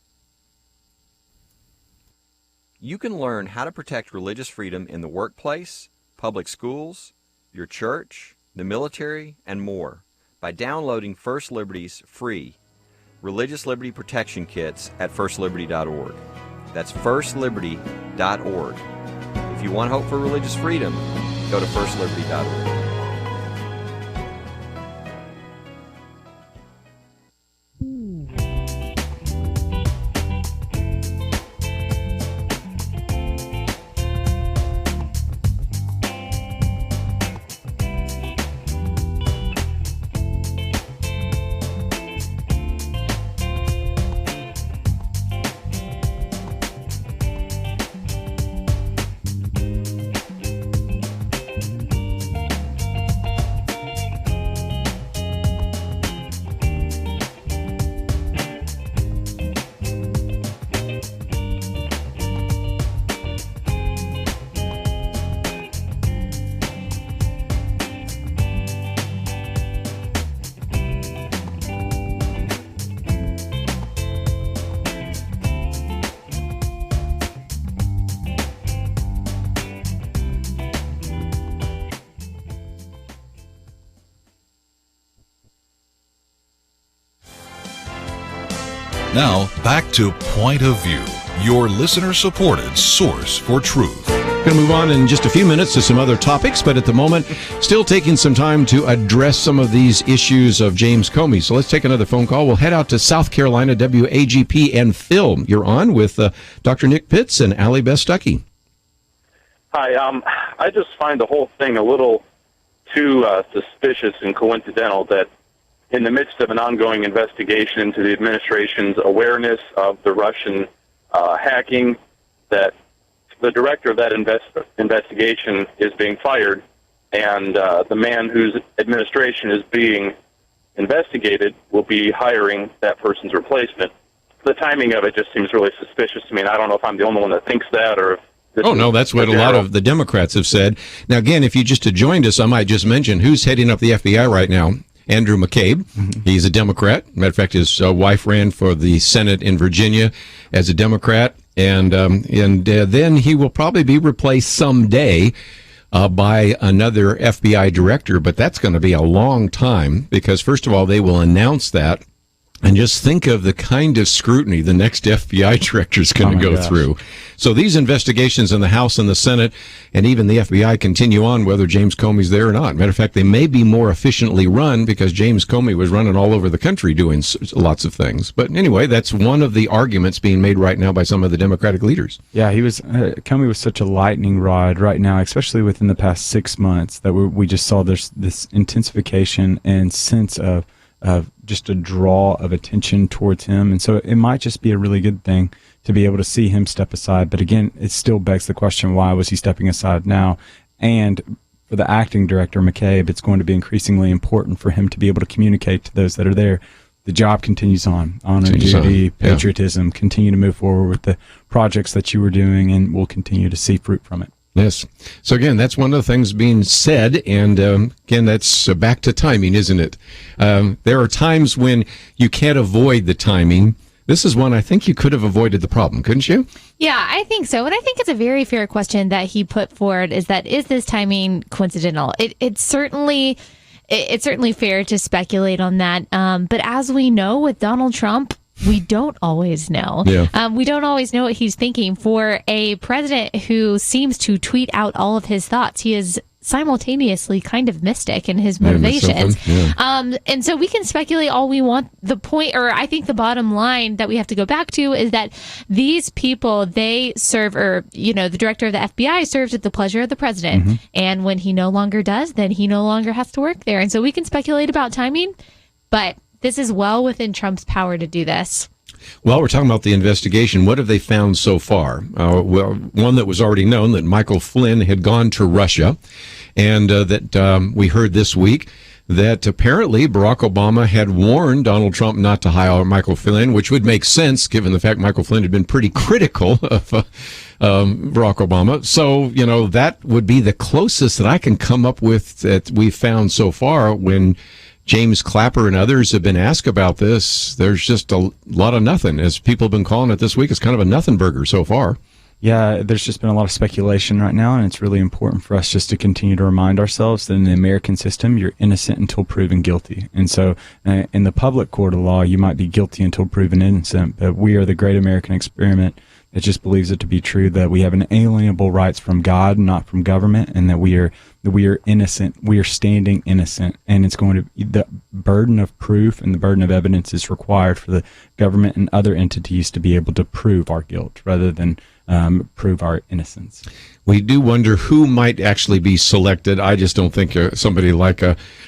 You can learn how to protect religious freedom in the workplace, public schools, your church, the military, and more by downloading First Liberty's free Religious Liberty Protection Kits at firstliberty.org. That's firstliberty.org. If you want hope for religious freedom, go to firstliberty.org. Now, back to Point of View, your listener-supported source for truth. Going to move on in just a few minutes to some other topics, but at the moment, still taking some time to address some of these issues of James Comey. So let's take another phone call. We'll head out to South Carolina, WAGP, and Phil. You're on with Dr. Nick Pitts and Allie, Beth Stuckey. Hi, I just find the whole thing a little too suspicious and coincidental that in the midst of an ongoing investigation into the administration's awareness of the Russian hacking, that the director of that investigation is being fired, and the man whose administration is being investigated will be hiring that person's replacement. The timing of it just seems really suspicious to me, and I don't know if I'm the only one that thinks that, or if Oh, no, that's what a lot of the Democrats have said. Now, again, if you just had joined us, I might just mention who's heading up the FBI right now. Andrew McCabe. He's a Democrat. Matter of fact, his wife ran for the Senate in Virginia as a Democrat. And then he will probably be replaced someday by another FBI director, but that's going to be a long time because, first of all, they will announce that. And just think of the kind of scrutiny the next FBI director is going to go through. So these investigations in the House and the Senate and even the FBI continue on whether James Comey's there or not. Matter of fact, they may be more efficiently run because James Comey was running all over the country doing lots of things. But anyway, that's one of the arguments being made right now by some of the Democratic leaders. Yeah, Comey was such a lightning rod right now, especially within the past 6 months, that we just saw this intensification and sense of just a draw of attention towards him. And so it might just be a really good thing to be able to see him step aside. But again, it still begs the question, why was he stepping aside now? And for the acting director, McCabe, it's going to be increasingly important for him to be able to communicate to those that are there. The job continues on. Honor, duty, patriotism, continue to move forward with the projects that you were doing, and we'll continue to see fruit from it. Yes. So again, that's one of the things being said, and again, that's back to timing, isn't it? There are times when you can't avoid the timing. This is one I think you could have avoided the problem, couldn't you? Yeah, I think so. And I think it's a very fair question that he put forward, is this timing coincidental? It's certainly fair to speculate on that. But as we know with Donald Trump, we don't always know. Yeah. We don't always know what he's thinking. For a president who seems to tweet out all of his thoughts, he is simultaneously kind of mystic in his motivations. And so we can speculate all we want. The point, or I think the bottom line that we have to go back to, is that these people, they serve, or, the director of the FBI serves at the pleasure of the president. Mm-hmm. And when he no longer does, then he no longer has to work there. And so we can speculate about timing, but this is well within Trump's power to do this. Well, we're talking about the investigation. What have they found so far? Well, one that was already known, that Michael Flynn had gone to Russia, and that we heard this week that apparently Barack Obama had warned Donald Trump not to hire Michael Flynn, which would make sense given the fact Michael Flynn had been pretty critical of Barack Obama. So, that would be the closest that I can come up with that we've found so far. When James Clapper and others have been asked about this, there's just a lot of nothing. As people have been calling it this week, it's kind of a nothing burger so far. Yeah, there's just been a lot of speculation right now, and it's really important for us just to continue to remind ourselves that in the American system, you're innocent until proven guilty. And so in the public court of law, you might be guilty until proven innocent, but we are the great American experiment that just believes it to be true, that we have inalienable rights from God, not from government, and that we are innocent. We are standing innocent, and it's going to be the burden of proof and the burden of evidence is required for the government and other entities to be able to prove our guilt rather than prove our innocence. We do wonder who might actually be selected. I just don't think somebody like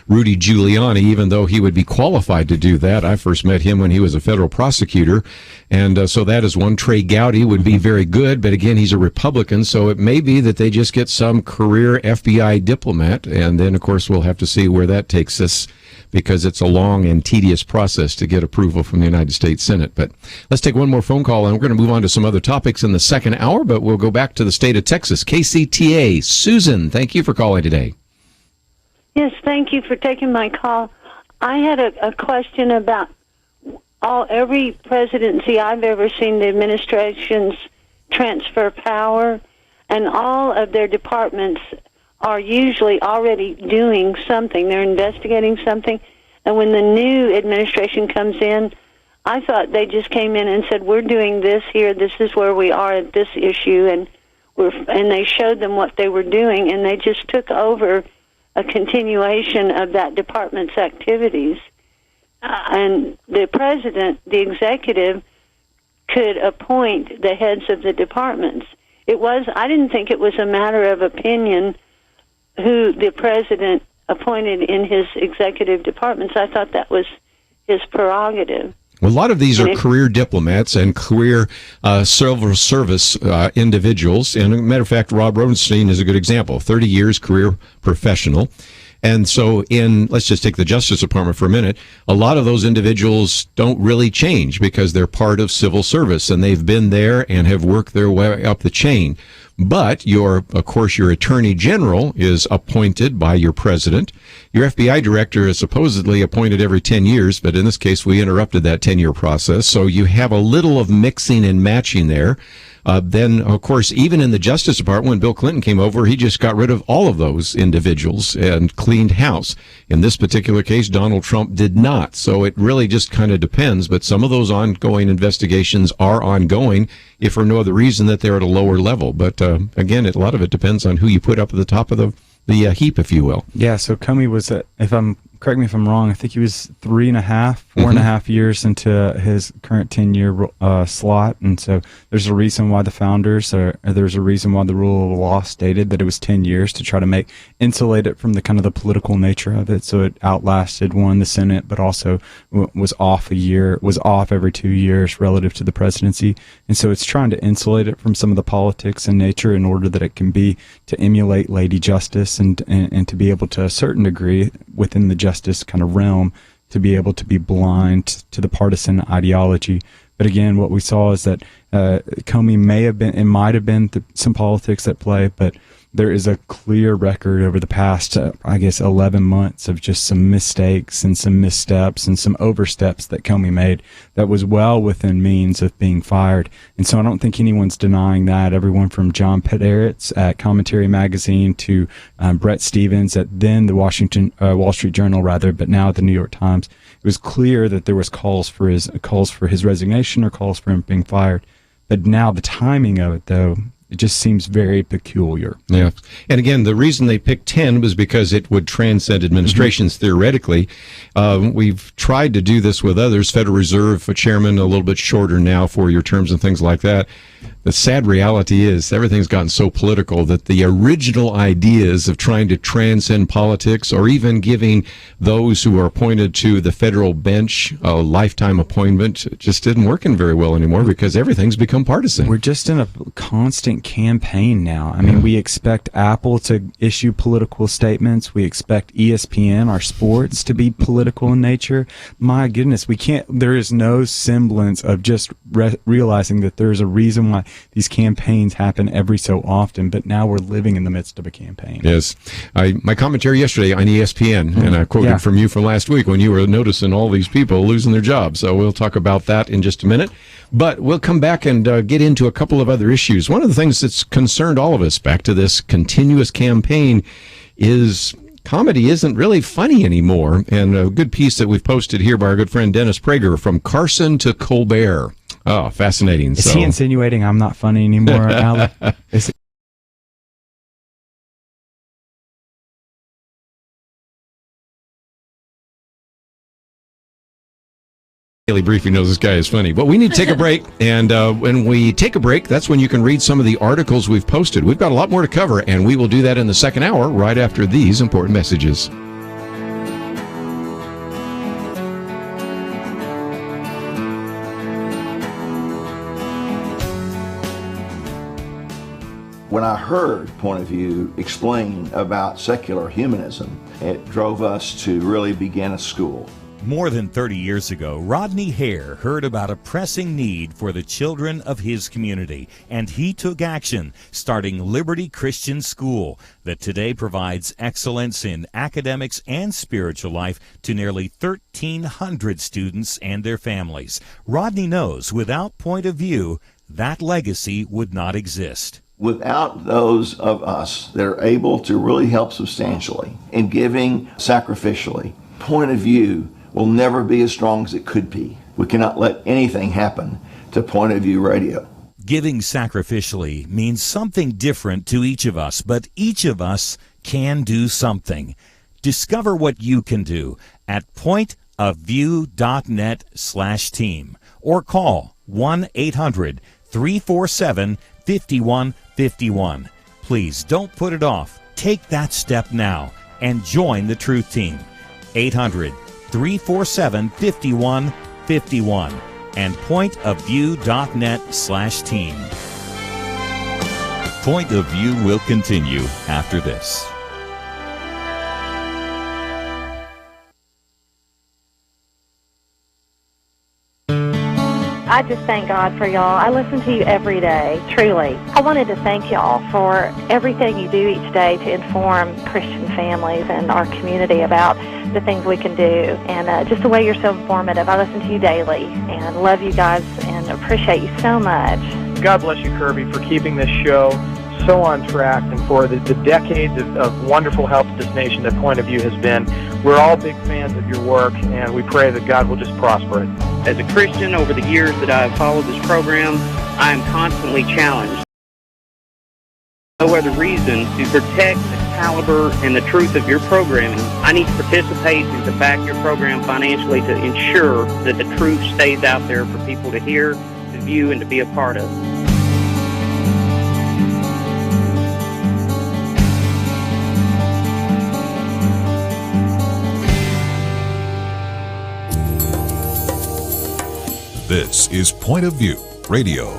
Rudy Giuliani, even though he would be qualified to do that. I first met him when he was a federal prosecutor, and so that is one. Trey Gowdy would be very good, but again, he's a Republican, so it may be that they just get some career FBI diplomat, and then, of course, we'll have to see where that takes us, because it's a long and tedious process to get approval from the United States Senate. But let's take one more phone call, and we're going to move on to some other topics in the second hour, but we'll go back to the state of Texas. KCTA. Susan, thank you for calling today. Yes, thank you for taking my call. I had a question about every presidency I've ever seen, the administrations transfer power, and all of their departments are usually already doing something. They're investigating something. And when the new administration comes in, I thought they just came in and said, we're doing this here, this is where we are at this issue, and they showed them what they were doing, and they just took over a continuation of that department's activities. And the president, the executive, could appoint the heads of the departments. I didn't think it was a matter of opinion who the president appointed in his executive departments. I thought that was his prerogative. Well, a lot of these are career diplomats and career civil service individuals. And as a matter of fact, Rob Rosenstein is a good example. 30 years career professional. And so let's just take the Justice Department for a minute, a lot of those individuals don't really change because they're part of civil service and they've been there and have worked their way up the chain. But of course, your attorney general is appointed by your president. Your FBI director is supposedly appointed every 10 years, but in this case, we interrupted that 10-year process. So you have a little of mixing and matching there. Then, of course, even in the Justice Department, when Bill Clinton came over, he just got rid of all of those individuals and cleaned house. In this particular case, Donald Trump did not. So it really just kind of depends. But some of those ongoing investigations are ongoing, if for no other reason that they're at a lower level. But again, a lot of it depends on who you put up at the top of the heap, if you will. Yeah, so Comey was, correct me if I'm wrong, I think he was 4.5 years into his current 10-year slot. And so there's a reason why the founders, there's a reason why the rule of law stated that it was 10 years to try to insulate it from the kind of the political nature of it. So it outlasted, the Senate, but also was off every 2 years relative to the presidency. And so it's trying to insulate it from some of the politics and nature in order that it can be to emulate Lady Justice and to be able to a certain degree within the justice kind of realm to be able to be blind to the partisan ideology. But again, what we saw is that Comey might have been some politics at play, but there is a clear record over the past, 11 months of just some mistakes and some missteps and some oversteps that Comey made that was well within means of being fired. And so I don't think anyone's denying that. Everyone from John Pederitz at Commentary Magazine to Brett Stevens at then the Wall Street Journal, but now the New York Times. It was clear that there was calls for his resignation or calls for him being fired. But now the timing of it, though, it just seems very peculiar. Yeah. And again, the reason they picked 10 was because it would transcend administrations theoretically. We've tried to do this with others. Federal Reserve chairman, a little bit shorter now, 4-year terms and things like that. The sad reality is everything's gotten so political that the original ideas of trying to transcend politics or even giving those who are appointed to the federal bench a lifetime appointment just isn't working very well anymore because everything's become partisan. We're just in a constant campaign now. I mean, we expect Apple to issue political statements. We expect ESPN, our sports, to be political in nature. My goodness, there is no semblance of just realizing that there's a reason why these campaigns happen every so often, but now we're living in the midst of a campaign. Yes. My commentary yesterday on ESPN, and I quoted from you from last week when you were noticing all these people losing their jobs. So we'll talk about that in just a minute. But we'll come back and get into a couple of other issues. One of the things that's concerned all of us back to this continuous campaign is comedy isn't really funny anymore. And a good piece that we've posted here by our good friend Dennis Prager, From Carson to Colbert. Oh, fascinating. Is he insinuating I'm not funny anymore, Allie? Daily Briefing knows this guy is funny. But we need to take a break, and when we take a break, that's when you can read some of the articles we've posted. We've got a lot more to cover, and we will do that in the second hour right after these important messages. When I heard Point of View explain about secular humanism, it drove us to really begin a school. More than 30 years ago, Rodney Hare heard about a pressing need for the children of his community, and he took action, starting Liberty Christian School, that today provides excellence in academics and spiritual life to nearly 1,300 students and their families. Rodney knows without Point of View, that legacy would not exist. Without those of us that are able to really help substantially in giving sacrificially, Point of View will never be as strong as it could be. We cannot let anything happen to Point of View Radio. Giving sacrificially means something different to each of us, but each of us can do something. Discover what you can do at pointofview.net/team or call 1-800-347-5151. Please don't put it off. Take that step now and join the Truth Team. 800-347-5151 and pointofview.net/team. Point of View will continue after this. I just thank God for y'all. I listen to you every day, truly. I wanted to thank y'all for everything you do each day to inform Christian families and our community about the things we can do, and just the way you're so informative. I listen to you daily and love you guys and appreciate you so much. God bless you, Kerby, for keeping this show so on track and for the decades of wonderful help to this nation that Point of View has been. We're all big fans of your work, and we pray that God will just prosper it. As a Christian, over the years that I've followed this program, I am constantly challenged. No other reason to protect the caliber and the truth of your programming. I need to participate and to back your program financially to ensure that the truth stays out there for people to hear, to view, and to be a part of. This is Point of View Radio.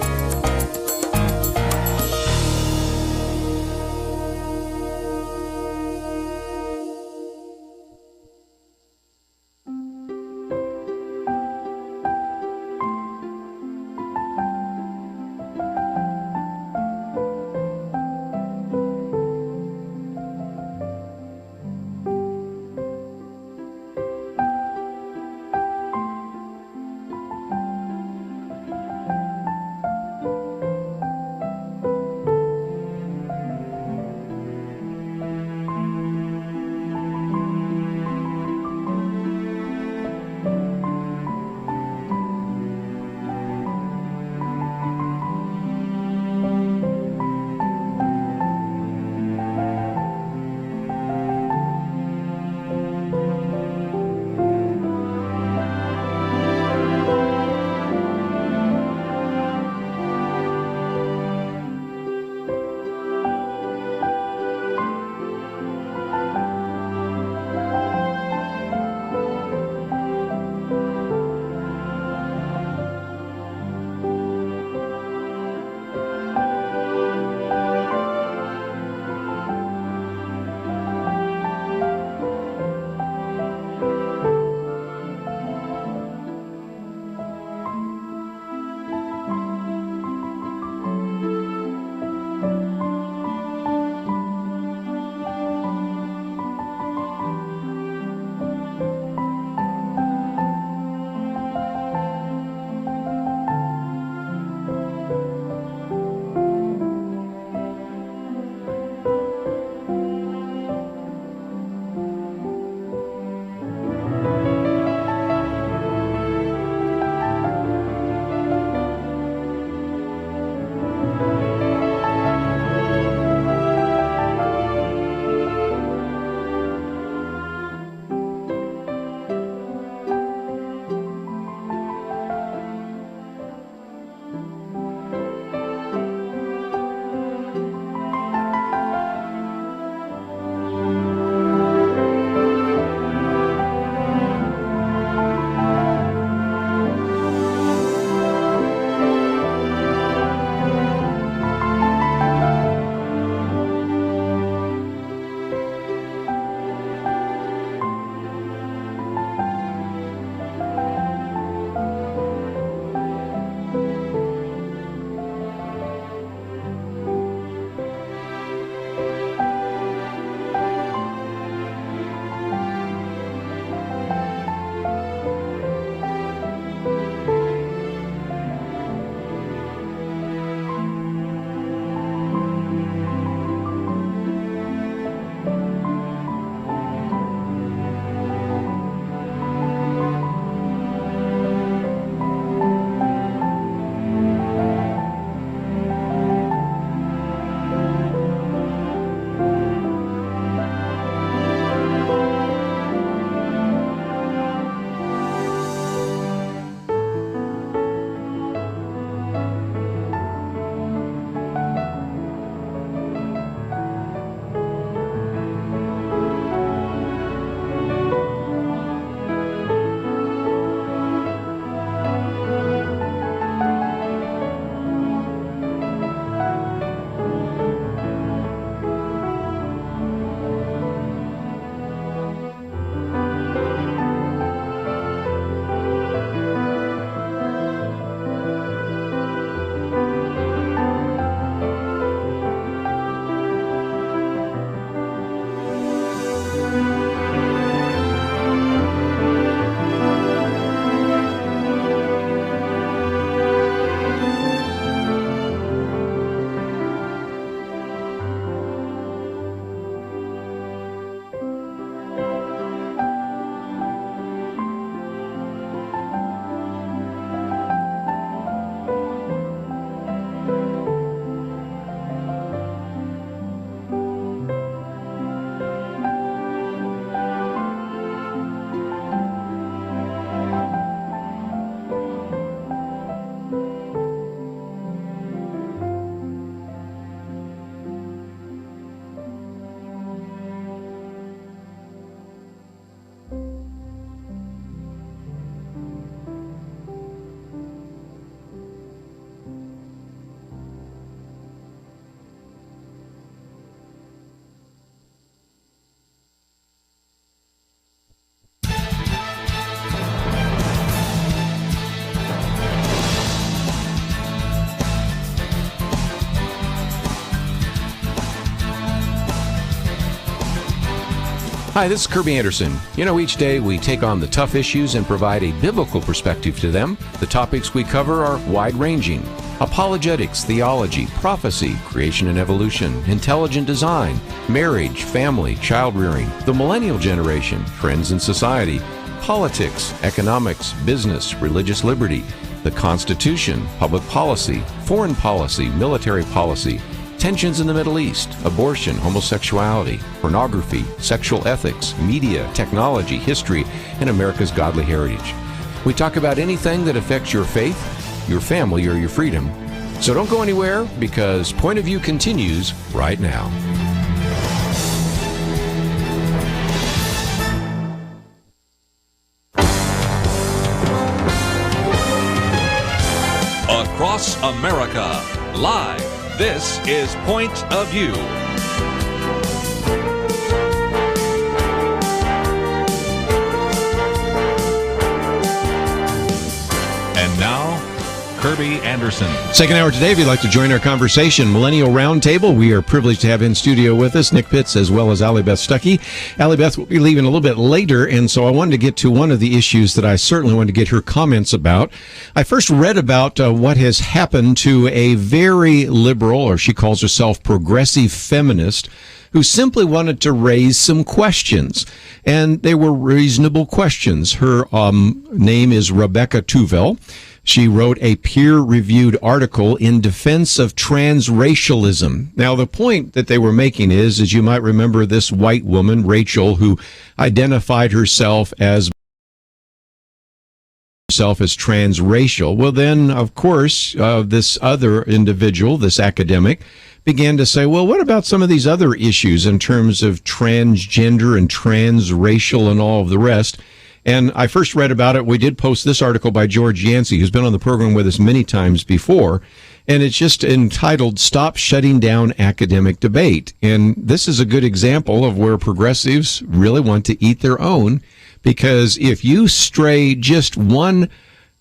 Hi, this is Kerby Anderson. You know, each day we take on the tough issues and provide a biblical perspective to them. The topics we cover are wide-ranging: apologetics, theology, prophecy, creation and evolution, intelligent design, marriage, family, child-rearing, the millennial generation, trends in society, politics, economics, business, religious liberty, the Constitution, public policy, foreign policy, military policy, tensions in the Middle East, abortion, homosexuality, pornography, sexual ethics, media, technology, history, and America's godly heritage. We talk about anything that affects your faith, your family, or your freedom. So don't go anywhere, because Point of View continues right now. Across America, live. This is Point of View. And now, Kerby Anderson. Second hour today, if you'd like to join our conversation, Millennial Round Table, we are privileged to have in studio with us Nick Pitts as well as Allie Beth Stuckey. Allie Beth will be leaving a little bit later, and so I wanted to get to one of the issues that I certainly wanted to get her comments about. I first read about what has happened to a very liberal, or she calls herself progressive feminist, who simply wanted to raise some questions. And they were reasonable questions. Her name is Rebecca Tuvel. She wrote a peer-reviewed article in defense of transracialism. Now, the point that they were making is, as you might remember, this white woman, Rachel, who identified herself as transracial. Well, then, of course, this other individual, this academic, began to say, well, what about some of these other issues in terms of transgender and transracial and all of the rest? And I first read about it. We did post this article by George Yancey, who's been on the program with us many times before. And it's just entitled, Stop Shutting Down Academic Debate. And this is a good example of where progressives really want to eat their own, because if you stray just one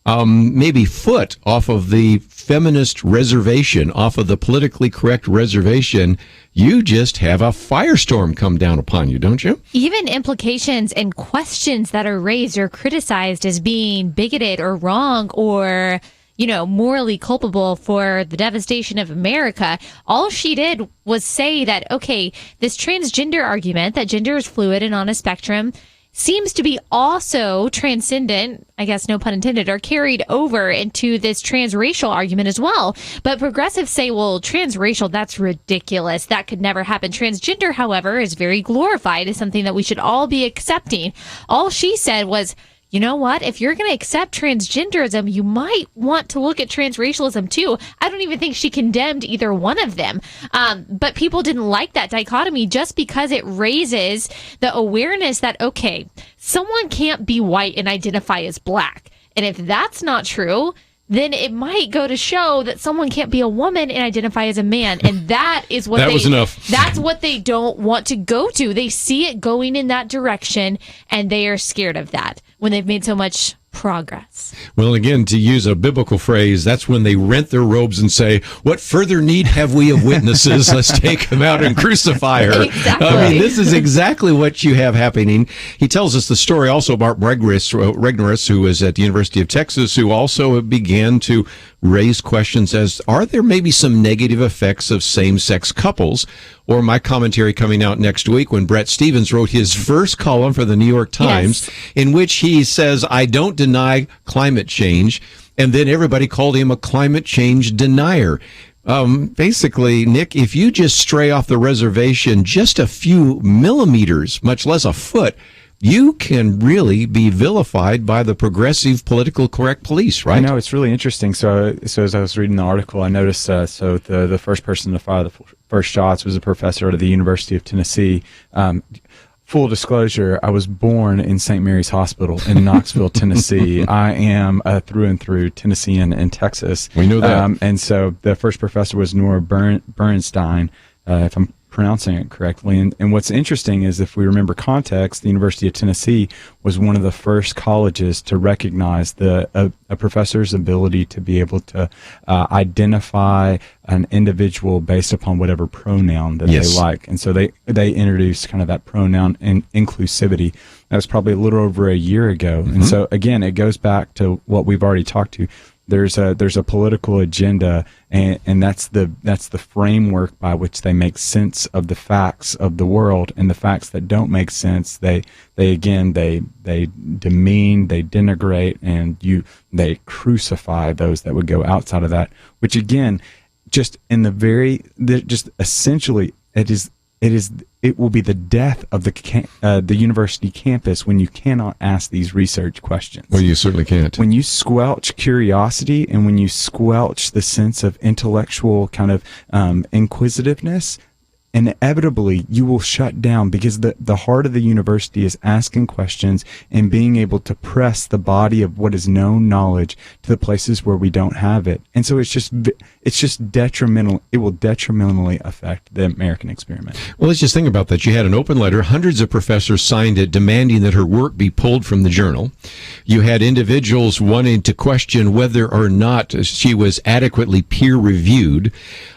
maybe foot off of the feminist reservation, off of the politically correct reservation, you just have a firestorm come down upon you, don't you? Even implications and questions that are raised or criticized as being bigoted or wrong or, you know, morally culpable for the devastation of America. All she did was say that, okay, this transgender argument, that gender is fluid and on a spectrum, seems to be also transcendent, I guess no pun intended, or carried over into this transracial argument as well. But progressives say, well, transracial, that's ridiculous. That could never happen. Transgender, however, is very glorified as something that we should all be accepting. All she said was, you know what? If you're going to accept transgenderism, you might want to look at transracialism too. I don't even think she condemned either one of them. But people didn't like that dichotomy just because it raises the awareness that, okay, someone can't be white and identify as black. And if that's not true, then it might go to show that someone can't be a woman and identify as a man. And that is what was enough. That's what they don't want to go to. They see it going in that direction, and they are scared of that when they've made so much progress. Well, again, to use a biblical phrase, that's when they rent their robes and say, what further need have we of witnesses? Let's take them out and crucify her. Exactly. I mean, this is exactly what you have happening. He tells us the story also about Regnerus, who was at the University of Texas, who also began to raise questions as, are there maybe some negative effects of same-sex couples? Or my commentary coming out next week when Brett Stevens wrote his first column for the New York Times, in which he says, I don't deny climate change. And then everybody called him a climate change denier. Basically, Nick, if you just stray off the reservation just a few millimeters, much less a foot, you can really be vilified by the progressive politically correct police, right? I know, it's really interesting. So as I was reading the article, I noticed the first person to fire the first shots was a professor at the University of Tennessee. Full disclosure, I was born in St. Mary's Hospital in Knoxville, Tennessee. I am through and through Tennessean in Texas. We know that. And so the first professor was Nora Bernstein, if I'm pronouncing it correctly. And what's interesting is, if we remember context, the University of Tennessee was one of the first colleges to recognize a professor's ability to be able to identify an individual based upon whatever pronoun that they like. And so they introduced kind of that pronoun inclusivity. That was probably a little over a year ago. And so again, it goes back to what we've already talked to. There's a political agenda, and that's the framework by which they make sense of the facts of the world, and the facts that don't make sense, they demean, they denigrate, and they crucify those that would go outside of that. Which again, just essentially, it will be the death of the university campus when you cannot ask these research questions. Well, you certainly can't. When you squelch curiosity, and when you squelch the sense of intellectual kind of inquisitiveness, inevitably you will shut down, because the heart of the university is asking questions and being able to press the body of what is known knowledge to the places where we don't have it. And so it's just detrimental. It will detrimentally affect the American experiment. Well, let's just think about that. You had an open letter. Hundreds of professors signed it, demanding that her work be pulled from the journal. You had individuals wanting to question whether or not she was adequately peer-reviewed.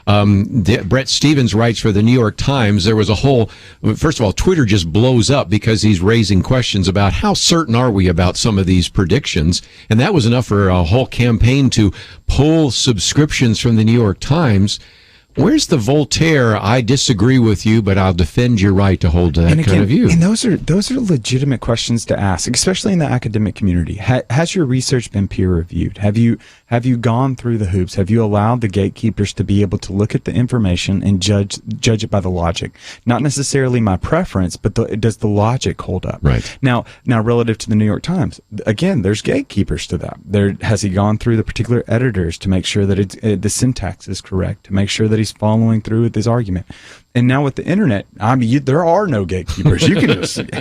Brett Stevens writes for the New York Times. There was first of all, Twitter just blows up because he's raising questions about how certain are we about some of these predictions. And that was enough for a whole campaign to pull subscriptions from the New York Times. Where's the Voltaire, I disagree with you, but I'll defend your right to hold that kind of view? And those are legitimate questions to ask, especially in the academic community. Has your research been peer reviewed? Have you gone through the hoops? Have you allowed the gatekeepers to be able to look at the information and judge it by the logic? Not necessarily my preference, but does the logic hold up? Right. Now, relative to the New York Times, again, there's gatekeepers to that. Has he gone through the particular editors to make sure that the syntax is correct, to make sure that he's following through with his argument? And now with the internet, there are no gatekeepers. You can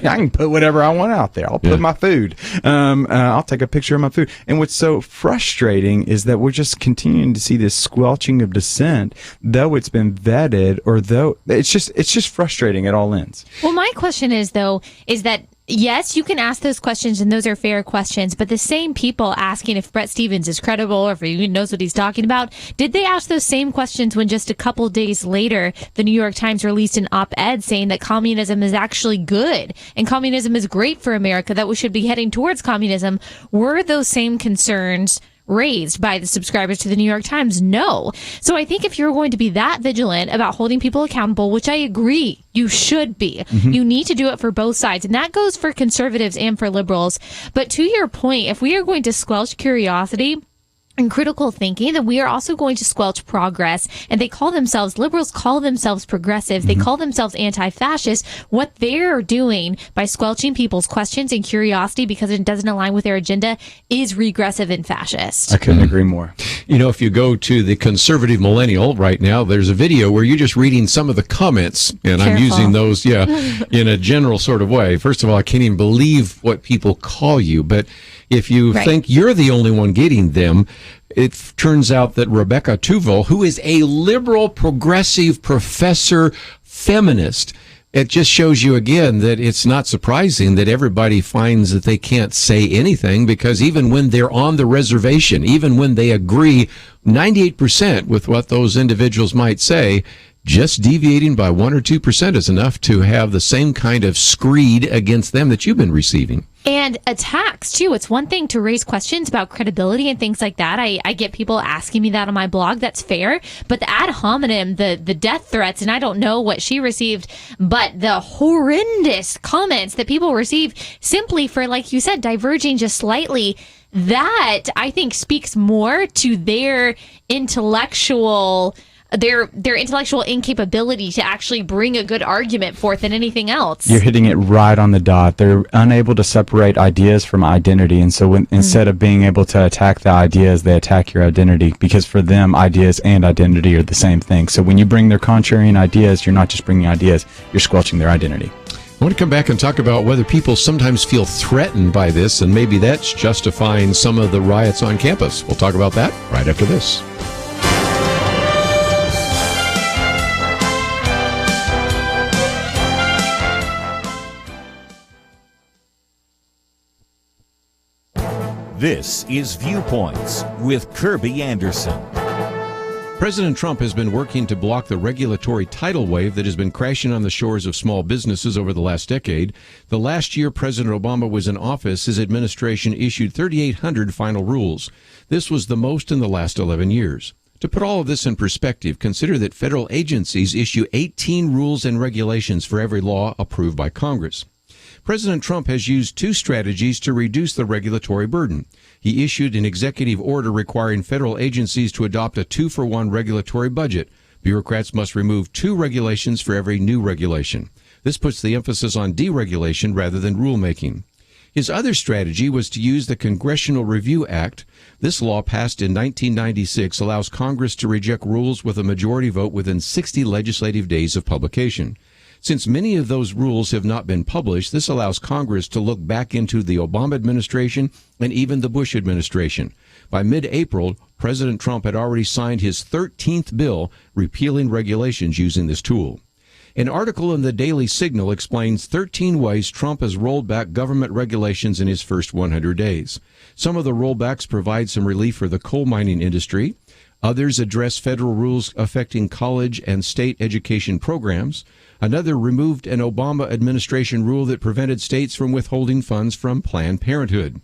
I can put whatever I want out there. I'll put my food. I'll take a picture of my food. And what's so frustrating is that we're just continuing to see this squelching of dissent, though it's been vetted, or though it's just frustrating at all ends. Well, my question is that yes, you can ask those questions, and those are fair questions, but the same people asking if Brett Stevens is credible or if he even knows what he's talking about, did they ask those same questions when just a couple days later the New York Times released an op-ed saying that communism is actually good and communism is great for America, that we should be heading towards communism? Were those same concerns raised by the subscribers to the New York Times? No. So I think if you're going to be that vigilant about holding people accountable, which I agree you should be, you need to do it for both sides. And that goes for conservatives and for liberals. But to your point, if we are going to squelch curiosity and critical thinking, then we are also going to squelch progress. And liberals call themselves progressives. They call themselves anti-fascist. What they're doing by squelching people's questions and curiosity because it doesn't align with their agenda is regressive and fascist. I couldn't agree more. You know, if you go to the Conservative Millennial right now, there's a video where you're just reading some of the comments, and I'm using those, in a general sort of way. First of all, I can't even believe what people call you, but if you think you're the only one getting them, it turns out that Rebecca Tuvel, who is a liberal, progressive professor, feminist, it just shows you again that it's not surprising that everybody finds that they can't say anything, because even when they're on the reservation, even when they agree 98% with what those individuals might say, just deviating by 1 or 2% is enough to have the same kind of screed against them that you've been receiving. And attacks, too. It's one thing to raise questions about credibility and things like that. I get people asking me that on my blog. That's fair. But the ad hominem, the death threats, and I don't know what she received, but the horrendous comments that people receive simply for, like you said, diverging just slightly, that I think speaks more to their intellectual incapability to actually bring a good argument forth than anything else. You're hitting it right on the dot. They're unable to separate ideas from identity, and so instead of being able to attack the ideas, they attack your identity, because for them, ideas and identity are the same thing. So when you bring their contrarian ideas, you're not just bringing ideas, you're squelching their identity. I want to come back and talk about whether people sometimes feel threatened by this, and maybe that's justifying some of the riots on campus. We'll talk about that right after this. This is Viewpoints with Kerby Anderson. President Trump has been working to block the regulatory tidal wave that has been crashing on the shores of small businesses over the last decade. The last year President Obama was in office, his administration issued 3,800 final rules. This was the most in the last 11 years. To put all of this in perspective, consider that federal agencies issue 18 rules and regulations for every law approved by Congress. President Trump has used two strategies to reduce the regulatory burden. He issued an executive order requiring federal agencies to adopt a 2-for-1 regulatory budget. Bureaucrats must remove 2 regulations for every new regulation. This puts the emphasis on deregulation rather than rulemaking. His other strategy was to use the Congressional Review Act. This law, passed in 1996, allows Congress to reject rules with a majority vote within 60 legislative days of publication. Since many of those rules have not been published, this allows Congress to look back into the Obama administration and even the Bush administration. By mid-April, President Trump had already signed his 13th bill repealing regulations using this tool. An article in the Daily Signal explains 13 ways Trump has rolled back government regulations in his first 100 days. Some of the rollbacks provide some relief for the coal mining industry. Others address federal rules affecting college and state education programs. Another removed an Obama administration rule that prevented states from withholding funds from Planned Parenthood.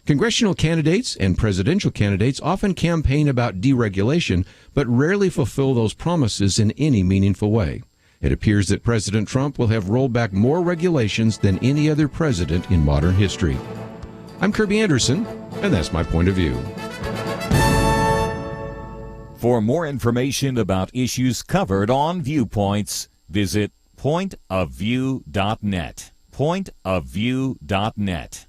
Congressional candidates and presidential candidates often campaign about deregulation, but rarely fulfill those promises in any meaningful way. It appears that President Trump will have rolled back more regulations than any other president in modern history. I'm Kerby Anderson, and that's my point of view. For more information about issues covered on Viewpoints, visit pointofview.net. Pointofview.net.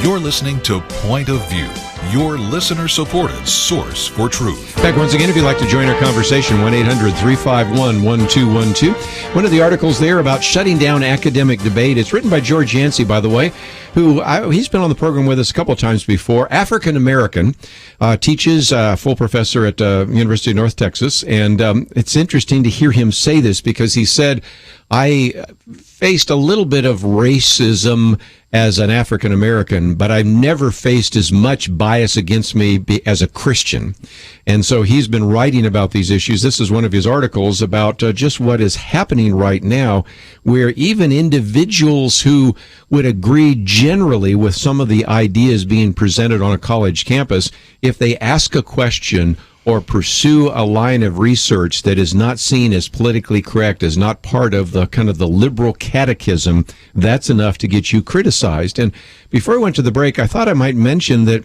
You're listening to Point of View, your listener-supported source for truth. Back once again, if you'd like to join our conversation, 1-800-351-1212. One of the articles there about shutting down academic debate. It's written by George Yancey, by the way, he's been on the program with us a couple of times before. African-American, teaches, full professor at University of North Texas. And it's interesting to hear him say this because he said, I faced a little bit of racism as an African American, but I've never faced as much bias against me as a Christian. And so he's been writing about these issues. This is one of his articles about just what is happening right now, where even individuals who would agree generally with some of the ideas being presented on a college campus, if they ask a question or pursue a line of research that is not seen as politically correct, as not part of the kind of the liberal catechism, that's enough to get you criticized. And before I went to the break, I thought I might mention that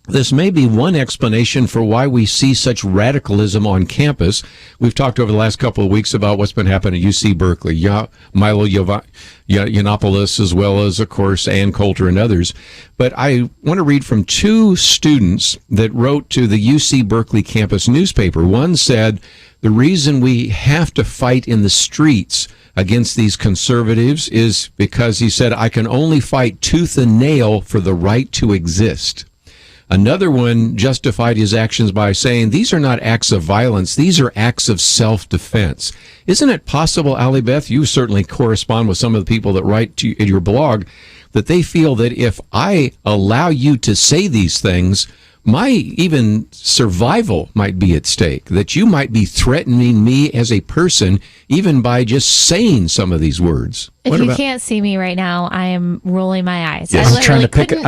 this may be one explanation for why we see such radicalism on campus. We've talked over the last couple of weeks about what's been happening at UC Berkeley, Milo Yiannopoulos, as well as, of course, Ann Coulter and others. But I want to read from two students that wrote to the UC Berkeley campus newspaper. One said, the reason we have to fight in the streets against these conservatives is because, he said, I can only fight tooth and nail for the right to exist. Another one justified his actions by saying, these are not acts of violence, these are acts of self-defense. Isn't it possible, Allie, Beth, you certainly correspond with some of the people that write to you in your blog, that they feel that if I allow you to say these things, my even survival might be at stake, that you might be threatening me as a person even by just saying some of these words. If you can't see me right now, I am rolling my eyes. Yes. I'm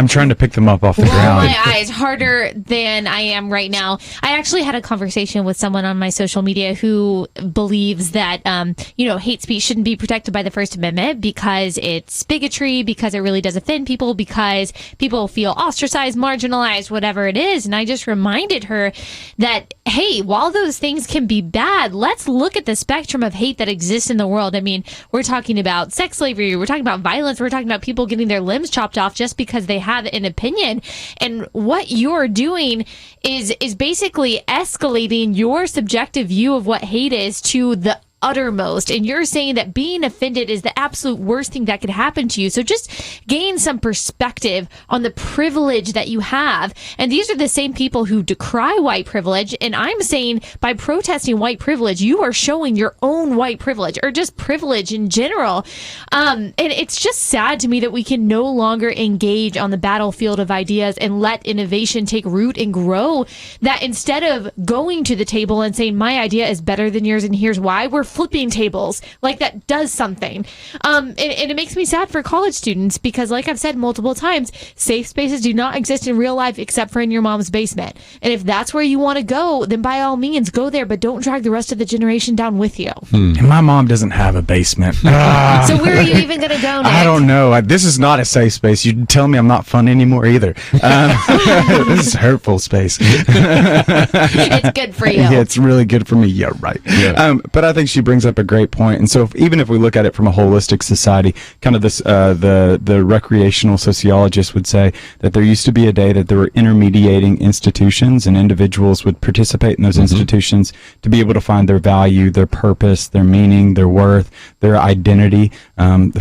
trying to pick them up off the ground. Roll my eyes harder than I am right now. I actually had a conversation with someone on my social media who believes that, hate speech shouldn't be protected by the First Amendment because it's bigotry, because it really does offend people, because people feel ostracized, marginalized, whatever it is. And I just reminded her that, hey, while those things can be bad, let's look at the spectrum of hate that exists in the world. I mean, we're talking about sex slavery, we're talking about violence, we're talking about people getting their limbs chopped off just because they have an opinion. And what you're doing is basically escalating your subjective view of what hate is to the uttermost, and you're saying that being offended is the absolute worst thing that could happen to you. So just gain some perspective on the privilege that you have. And these are the same people who decry white privilege, and I'm saying by protesting white privilege, you are showing your own white privilege, or just privilege in general. And it's just sad to me that we can no longer engage on the battlefield of ideas and let innovation take root and grow, that instead of going to the table and saying my idea is better than yours and here's why, we're flipping tables. Like, that does something. And it makes me sad for college students because, like I've said multiple times, safe spaces do not exist in real life except for in your mom's basement. And if that's where you want to go, then by all means go there, but don't drag the rest of the generation down with you. And my mom doesn't have a basement. So where are you even going to go next? I don't know. This is not a safe space. You tell me I'm not fun anymore either. This is hurtful space. It's good for you. Yeah, it's really good for me. Yeah, right. Yeah. But I think she brings up a great point. And so even if we look at it from a holistic society, kind of this, the recreational sociologist would say that there used to be a day that there were intermediating institutions, and individuals would participate in those institutions to be able to find their value, their purpose, their meaning, their worth, their identity.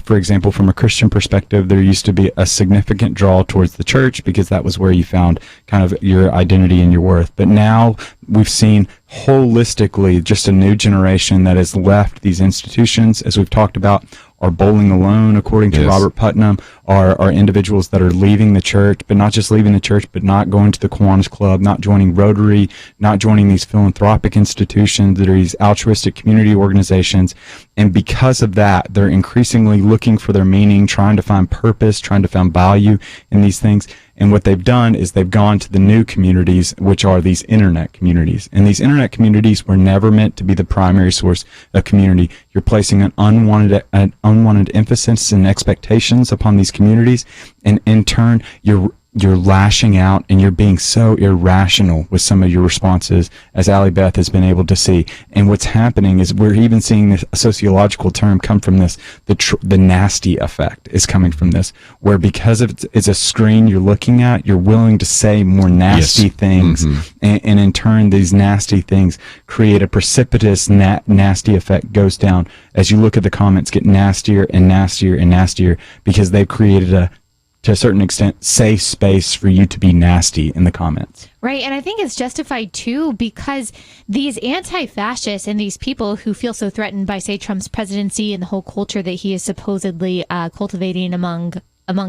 For example, from a Christian perspective, there used to be a significant draw towards the church because that was where you found kind of your identity and your worth. But now we've seen holistically just a new generation that has left these institutions, as we've talked about, are bowling alone, according to Robert Putnam, are individuals that are leaving the church, but not just leaving the church, but not going to the Kiwanis Club, not joining Rotary, not joining these philanthropic institutions that are these altruistic community organizations. And because of that, they're increasingly looking for their meaning, trying to find purpose, trying to find value in these things. And what they've done is they've gone to the new communities, which are these internet communities. And these internet communities were never meant to be the primary source of community. You're placing an unwanted emphasis and expectations upon these communities, and in turn, you're lashing out and you're being so irrational with some of your responses, as Allie Beth has been able to see. And what's happening is we're even seeing this sociological term come from this. The nasty effect is coming from this, where because it's a screen you're looking at, you're willing to say more nasty things. And in turn, these nasty things create a precipitous nasty effect goes down as you look at the comments get nastier and nastier and nastier because they've created to a certain extent, safe space for you to be nasty in the comments. Right, and I think it's justified, too, because these anti-fascists and these people who feel so threatened by, say, Trump's presidency and the whole culture that he is supposedly cultivating among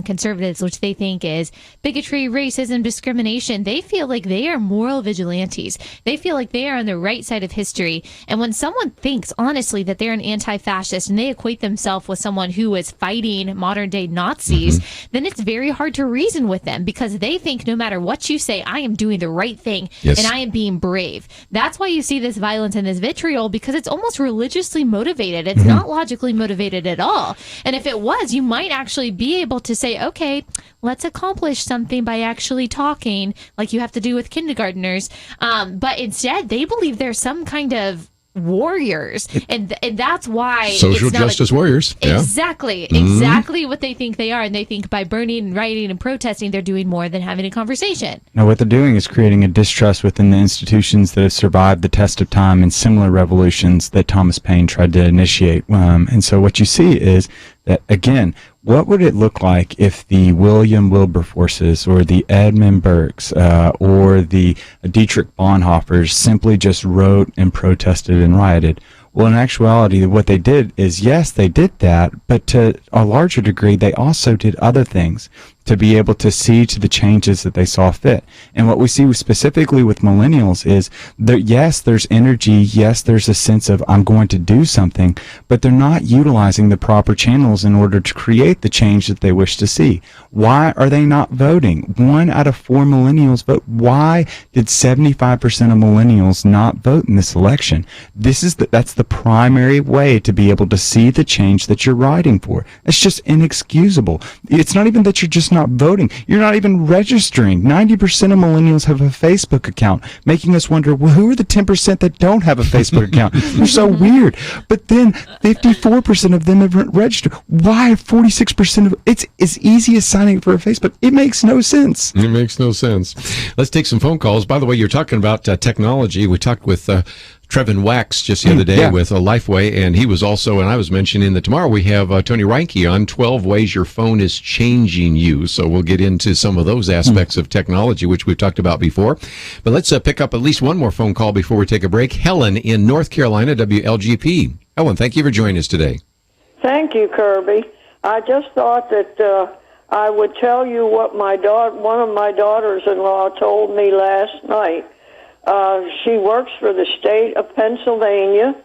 conservatives, which they think is bigotry, racism, discrimination, they feel like they are moral vigilantes. They feel like they are on the right side of history. And when someone thinks, honestly, that they're an anti-fascist and they equate themselves with someone who is fighting modern-day Nazis, then it's very hard to reason with them because they think no matter what you say, I am doing the right thing and I am being brave. That's why you see this violence and this vitriol, because it's almost religiously motivated. It's not logically motivated at all. And if it was, you might actually be able to say, okay, let's accomplish something by actually talking, like you have to do with kindergartners. But instead, they believe they're some kind of warriors, and that's why social justice warriors. Exactly what they think they are, and they think by burning and rioting and protesting they're doing more than having a conversation. Now what they're doing is creating a distrust within the institutions that have survived the test of time and similar revolutions that Thomas Paine tried to initiate. And so what you see is that, again, what would it look like if the William Wilberforces or the Edmund Burkes or the Dietrich Bonhoeffers simply just wrote and protested and rioted? Well, in actuality, what they did is, yes, they did that, but to a larger degree, they also did other things. to be able to see to the changes that they saw fit. And what we see specifically with millennials is that, yes, there's energy, yes, there's a sense of I'm going to do something, but they're not utilizing the proper channels in order to create the change that they wish to see. Why are they not voting? 1 out of 4 millennials vote. Why did 75% of millennials not vote in this election? That's the primary way to be able to see the change that you're writing for. It's just inexcusable. It's not even that you're just not voting. You're not even registering. 90% of millennials have a Facebook account, making us wonder, well, who are the 10% that don't have a Facebook account? They're so weird. But then 54% of them have registered. Why 46% of it's as easy as signing up for a Facebook? It makes no sense. It makes no sense. Let's take some phone calls. By the way, you're talking about technology. We talked with Trevin Wax just the other day with Lifeway, and he was also, and I was mentioning that tomorrow we have Tony Reinke on 12 ways your phone is changing you. So we'll get into some of those aspects of technology, which we've talked about before. But let's pick up at least one more phone call before we take a break. Helen in North Carolina, WLGP. Helen, thank you for joining us today. Thank you, Kerby. I just thought that I would tell you what one of my daughters-in-law told me last night. She works for the state of Pennsylvania,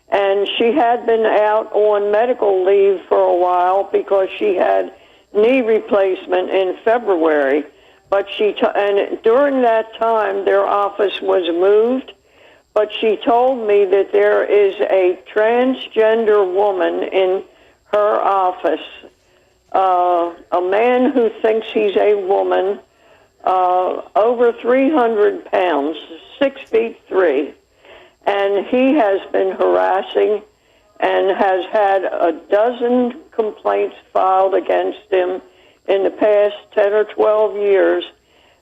and she had been out on medical leave for a while because she had knee replacement in February. But and during that time, their office was moved. But she told me that there is a transgender woman in her office, a man who thinks he's a woman, over 300 pounds, 6'3", and he has been harassing and has had a dozen complaints filed against him in the past 10 or 12 years,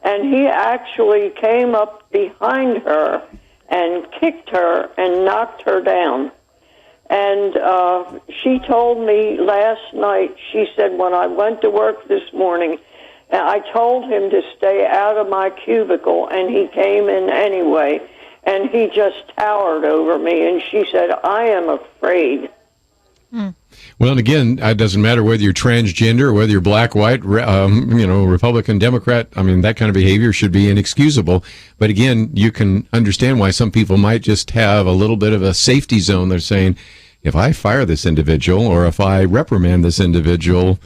and he actually came up behind her and kicked her and knocked her down. And she told me last night, she said, when I went to work this morning, I told him to stay out of my cubicle, and he came in anyway, and he just towered over me, and she said, I am afraid. Well, and again, it doesn't matter whether you're transgender or whether you're black, white, Republican, Democrat. I mean, that kind of behavior should be inexcusable. But again, you can understand why some people might just have a little bit of a safety zone. They're saying, if I fire this individual or if I reprimand this individual,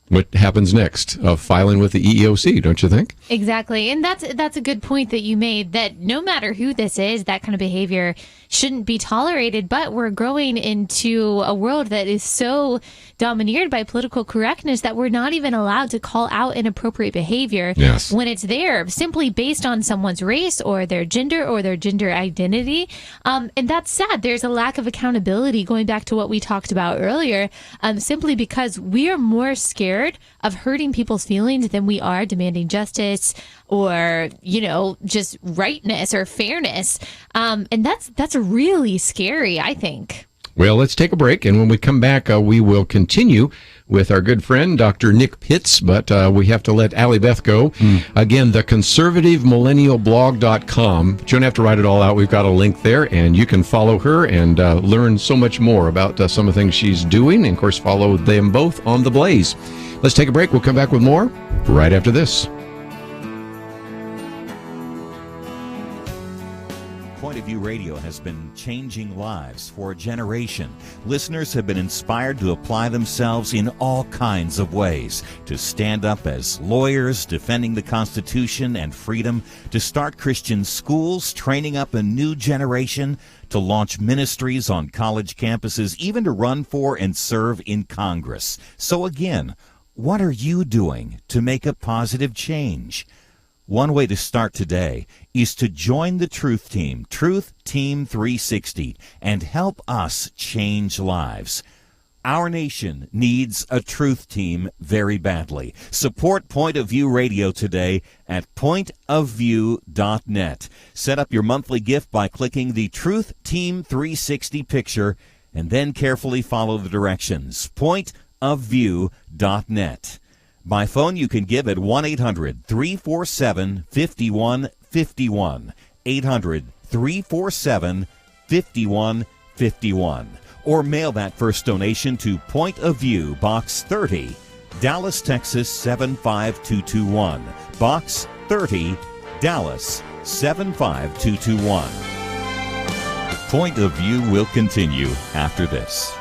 what happens next? Filing with the EEOC, don't you think? Exactly. And that's a good point that you made, that no matter who this is, that kind of behavior shouldn't be tolerated. But we're growing into a world that is so domineered by political correctness that we're not even allowed to call out inappropriate behavior when it's there, simply based on someone's race or their gender identity. And that's sad. There's a lack of accountability, going back to what we talked about earlier, simply because we are more scared of hurting people's feelings than we are demanding justice or, just rightness or fairness. And that's really scary, I think. Well, let's take a break, and when we come back, we will continue with our good friend, Dr. Nick Pitts, but we have to let Allie Beth go. Again, theconservativemillennialblog.com. But you don't have to write it all out. We've got a link there, and you can follow her and learn so much more about some of the things she's doing, and, of course, follow them both on The Blaze. Let's take a break. We'll come back with more right after this. Point of View Radio has been changing lives for a generation. Listeners have been inspired to apply themselves in all kinds of ways, to stand up as lawyers defending the Constitution and freedom, to start Christian schools, training up a new generation, to launch ministries on college campuses, even to run for and serve in Congress. So again, what are you doing to make a positive change? One way to start today is to join the Truth Team, Truth Team 360, and help us change lives. Our nation needs a Truth Team very badly. Support Point of View Radio today at pointofview.net. Set up your monthly gift by clicking the Truth Team 360 picture and then carefully follow the directions. pointofview.net. By phone, you can give at 1-800-347-5151, 800-347-5151, or mail that first donation to Point of View, Box 30, Dallas, Texas 75221. Box 30, Dallas 75221. Point of View will continue after this.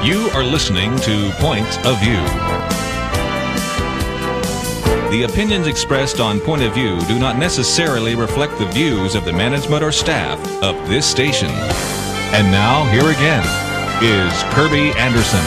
You are listening to Point of View. The opinions expressed on Point of View do not necessarily reflect the views of the management or staff of this station. And now, here again, is Kerby Anderson.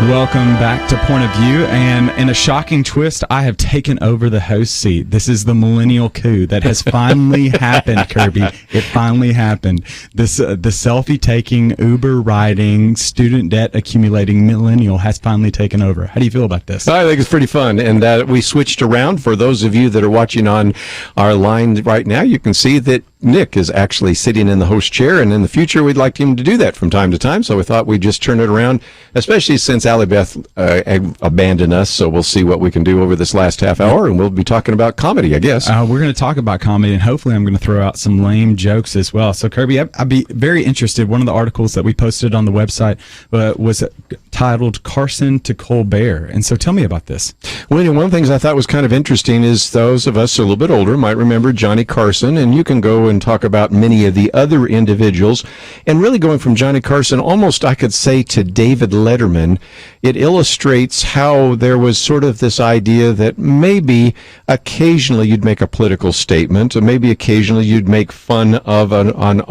Welcome back to Point of View, and in a shocking twist, I have taken over the host seat. This is the millennial coup that has finally happened, Kerby. It finally happened. This the selfie-taking, Uber-riding, student debt accumulating millennial has finally taken over. How do you feel about this? I think it's pretty fun, and we switched around. For those of you that are watching on our line right now, you can see that Nick is actually sitting in the host chair, and in the future, we'd like him to do that from time to time, so we thought we'd just turn it around, especially since Allie Beth abandoned us, so we'll see what we can do over this last half hour, and we'll be talking about comedy, I guess. We're going to talk about comedy, and hopefully I'm going to throw out some lame jokes as well. So, Kerby, I'd be very interested. One of the articles that we posted on the website was titled Carson to Colbert, and so tell me about this. Well, one of the things I thought was kind of interesting is those of us who are a little bit older might remember Johnny Carson, and you can go and talk about many of the other individuals, and really going from Johnny Carson almost, I could say, to David Letterman, it illustrates how there was sort of this idea that maybe occasionally you'd make a political statement, or maybe occasionally you'd make fun of an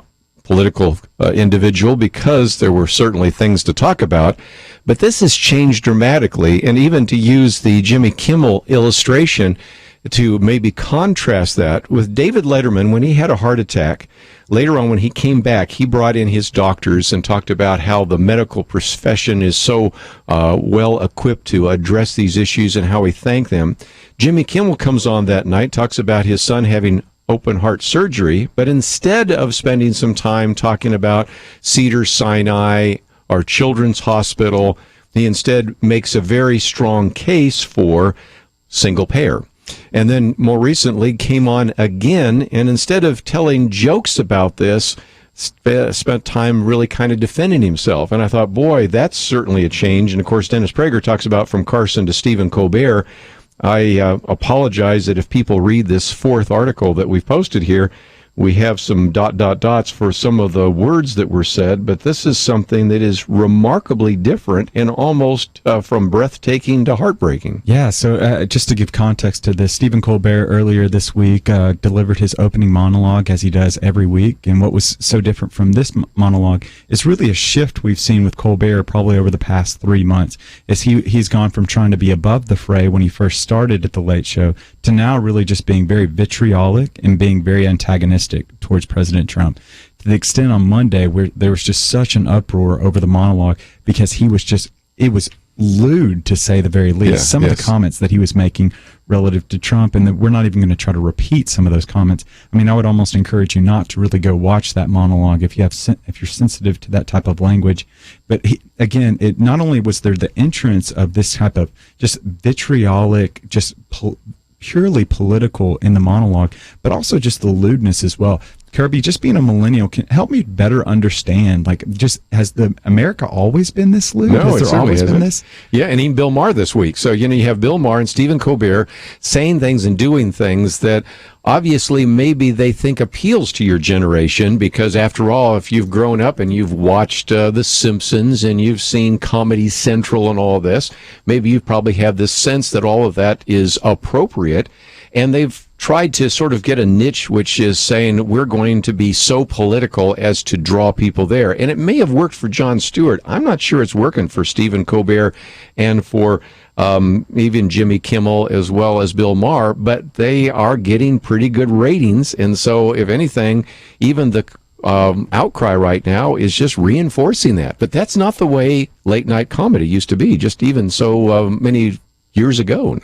political individual because there were certainly things to talk about. But this has changed dramatically, and even to use the Jimmy Kimmel illustration to maybe contrast that with David Letterman, when he had a heart attack, later on when he came back, he brought in his doctors and talked about how the medical profession is so well equipped to address these issues and how he thanked them. Jimmy Kimmel comes on that night, talks about his son having open heart surgery, but instead of spending some time talking about Cedars-Sinai or Children's Hospital, he instead makes a very strong case for single payer. And then more recently came on again, and instead of telling jokes about this, spent time really kind of defending himself. And I thought, boy, that's certainly a change. And of course, Dennis Prager talks about from Carson to Stephen Colbert. I apologize that if people read this fourth article that we've posted here, we have some dots for some of the words that were said, but this is something that is remarkably different and almost from breathtaking to heartbreaking. Yeah, so just to give context to this, Stephen Colbert earlier this week delivered his opening monologue as he does every week, and what was so different from this monologue is really a shift we've seen with Colbert probably over the past 3 months, is he's gone from trying to be above the fray when he first started at The Late Show to now really just being very vitriolic and being very antagonistic towards President Trump, to the extent on Monday where there was just such an uproar over the monologue because it was lewd, to say the very least. Yeah, some of the comments that he was making relative to Trump, and that we're not even going to try to repeat some of those comments. I mean, I would almost encourage you not to really go watch that monologue if you're sensitive to that type of language. But again, it not only was there the entrance of this type of just vitriolic, just purely political in the monologue, but also just the lewdness as well. Kerby, just being a millennial, can help me better understand, like, just has the America always been this lewd? No, has there always been this? Yeah, and even Bill Maher this week. So, you have Bill Maher and Stephen Colbert saying things and doing things that obviously maybe they think appeals to your generation, because after all, if you've grown up and you've watched The Simpsons and you've seen Comedy Central and all this, maybe you probably have this sense that all of that is appropriate. And they've tried to sort of get a niche which is saying we're going to be so political as to draw people there. And it may have worked for Jon Stewart. I'm not sure it's working for Stephen Colbert and for even Jimmy Kimmel as well as Bill Maher, but they are getting pretty good ratings. And so, if anything, even the outcry right now is just reinforcing that. But that's not the way late night comedy used to be, just even so many years ago.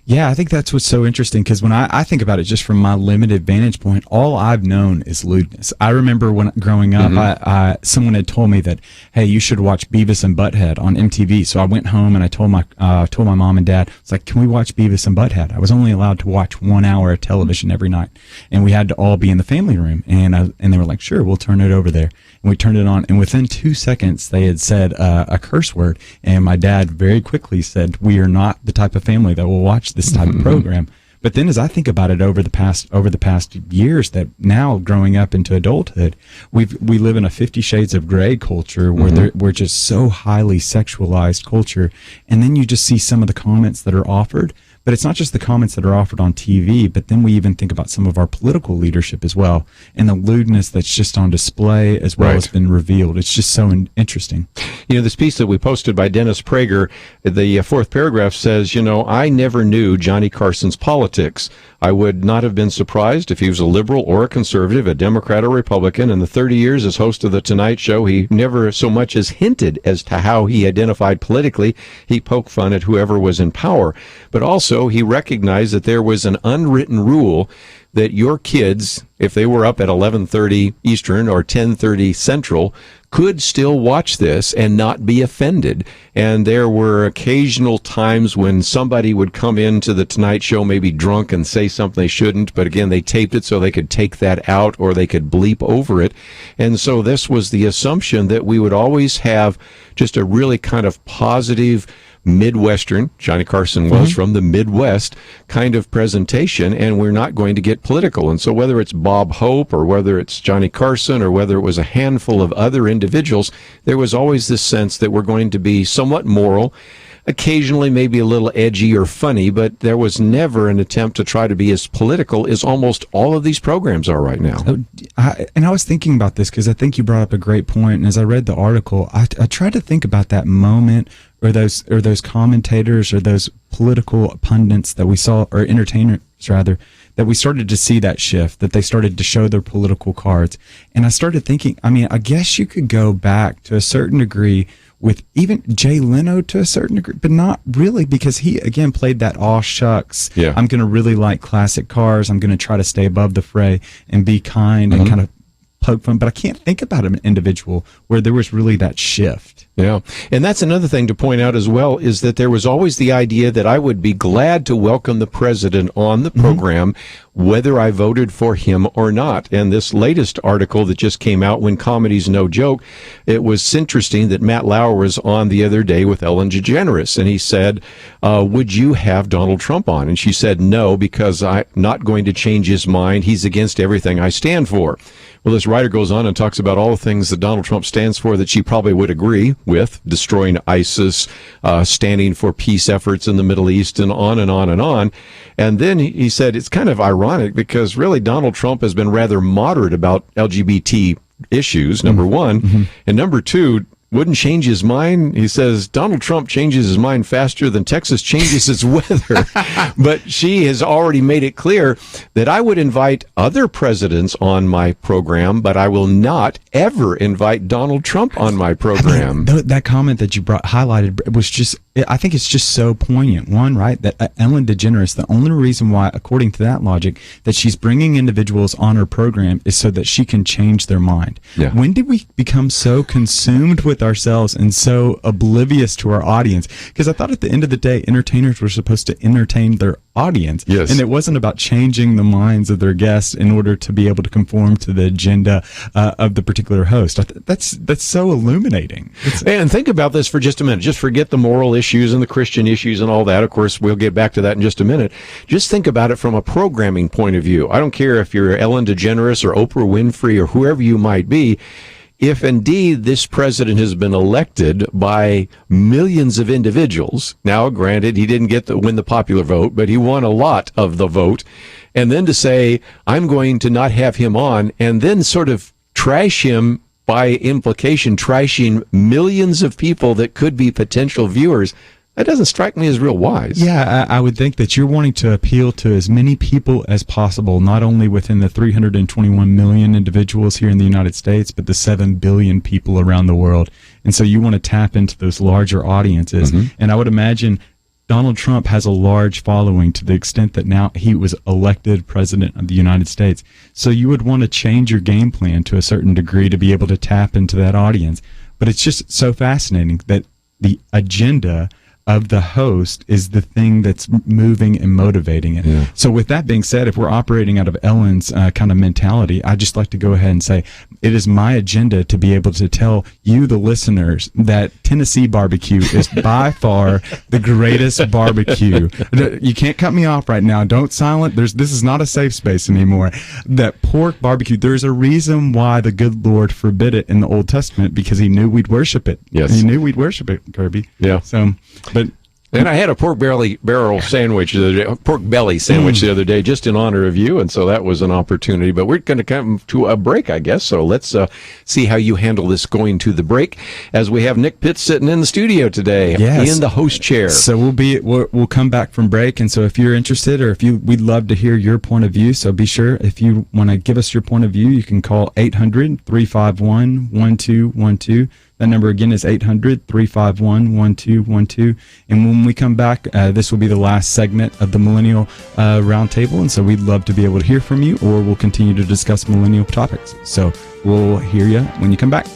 Yeah, I think that's what's so interesting, because when I think about it just from my limited vantage point, all I've known is lewdness. I remember when growing up, someone had told me that, hey, you should watch Beavis and Butthead on MTV. So I went home and I told my mom and dad, it's like, can we watch Beavis and Butthead? I was only allowed to watch 1 hour of television every night, and we had to all be in the family room. And they were like, sure, we'll turn it over there. And we turned it on, and within 2 seconds, they had said a curse word. And my dad very quickly said, we are not the type of family that will watch this type of program. But then as I think about it over the past years, that now growing up into adulthood, we live in a 50 Shades of Grey culture where we're just so highly sexualized culture. And then you just see some of the comments that are offered. But it's not just the comments that are offered on TV, but then we even think about some of our political leadership as well, and the lewdness that's just on display as well as been revealed. It's just so interesting. You know, this piece that we posted by Dennis Prager, the fourth paragraph says, I never knew Johnny Carson's politics. I would not have been surprised if he was a liberal or a conservative, a Democrat or Republican. In the 30 years as host of The Tonight Show, he never so much as hinted as to how he identified politically. He poked fun at whoever was in power. But also, he recognized that there was an unwritten rule that your kids, if they were up at 11:30 Eastern or 10:30 Central, could still watch this and not be offended. And there were occasional times when somebody would come into the Tonight Show maybe drunk and say something they shouldn't, but again, they taped it so they could take that out or they could bleep over it. And so this was the assumption that we would always have just a really kind of positive Midwestern, Johnny Carson was from the Midwest, kind of presentation, and we're not going to get political. And so whether it's Bob Hope or whether it's Johnny Carson or whether it was a handful of other individuals, there was always this sense that we're going to be somewhat moral, occasionally maybe a little edgy or funny, but there was never an attempt to try to be as political as almost all of these programs are right now. And I was thinking about this because I think you brought up a great point, and as I read the article, I tried to think about that moment or those commentators or those political pundits that we saw, or entertainers rather, that we started to see that shift, that they started to show their political cards. And I started thinking, I guess you could go back to a certain degree with even Jay Leno to a certain degree, but not really, because he, again, played that aw shucks. Yeah. I'm going to really like classic cars. I'm going to try to stay above the fray and be kind and kind of poke fun. But I can't think about an individual where there was really that shift. Yeah. And that's another thing to point out as well, is that there was always the idea that I would be glad to welcome the president on the program, whether I voted for him or not. And this latest article that just came out, When Comedy's No Joke, it was interesting that Matt Lauer was on the other day with Ellen DeGeneres, and he said, would you have Donald Trump on? And she said, no, because I'm not going to change his mind. He's against everything I stand for. Well, this writer goes on and talks about all the things that Donald Trump stands for that she probably would agree with: destroying ISIS, standing for peace efforts in the Middle East, and on and on and on. And then he said it's kind of ironic because really Donald Trump has been rather moderate about LGBT issues, number one. And number two, wouldn't change his mind. He says Donald Trump changes his mind faster than Texas changes its weather. But she has already made it clear that I would invite other presidents on my program, but I will not ever invite Donald Trump on my program. That comment that you highlighted was just, I think it's just so poignant. One, right, that Ellen DeGeneres, the only reason why, according to that logic, that she's bringing individuals on her program is so that she can change their mind. Yeah. When did we become so consumed with ourselves and so oblivious to our audience? Because I thought at the end of the day, entertainers were supposed to entertain their audience. Yes. And it wasn't about changing the minds of their guests in order to be able to conform to the agenda of the particular host. That's so illuminating. And think about this for just a minute. Just forget the moral issues and the Christian issues and all that. Of course, we'll get back to that in just a minute. Just think about it from a programming point of view. I don't care if you're Ellen DeGeneres or Oprah Winfrey or whoever you might be. If indeed this president has been elected by millions of individuals, now granted he didn't win the popular vote, but he won a lot of the vote, and then to say, I'm going to not have him on, and then sort of trash him, by implication, trashing millions of people that could be potential viewers, that doesn't strike me as real wise. Yeah, I would think that you're wanting to appeal to as many people as possible, not only within the 321 million individuals here in the United States, but the 7 billion people around the world. And so you want to tap into those larger audiences. And I would imagine Donald Trump has a large following to the extent that now he was elected president of the United States. So you would want to change your game plan to a certain degree to be able to tap into that audience. But it's just so fascinating that the agenda of the host is the thing that's moving and motivating it. Yeah. So with that being said, if we're operating out of Ellen's kind of mentality, I'd just like to go ahead and say it is my agenda to be able to tell you, the listeners, that Tennessee barbecue is by far the greatest barbecue. You can't cut me off right now. Don't silent. This is not a safe space anymore. That pork barbecue, there's a reason why the good Lord forbid it in the Old Testament, because he knew we'd worship it. Yes. He knew we'd worship it, Kerby. Yeah. So, but And I had a pork belly sandwich the other day, just in honor of you, and so that was an opportunity. But we're going to come to a break, I guess. So let's see how you handle this going to the break, as we have Nick Pitts sitting in the studio today, in the host chair. So we'll come back from break, and so if you're interested, or we'd love to hear your point of view. So be sure, if you want to give us your point of view, you can call 800-351-1212. That number again is 800-351-1212. And when we come back, this will be the last segment of the Millennial Round Table. And so we'd love to be able to hear from you, or we'll continue to discuss millennial topics. So we'll hear you when you come back.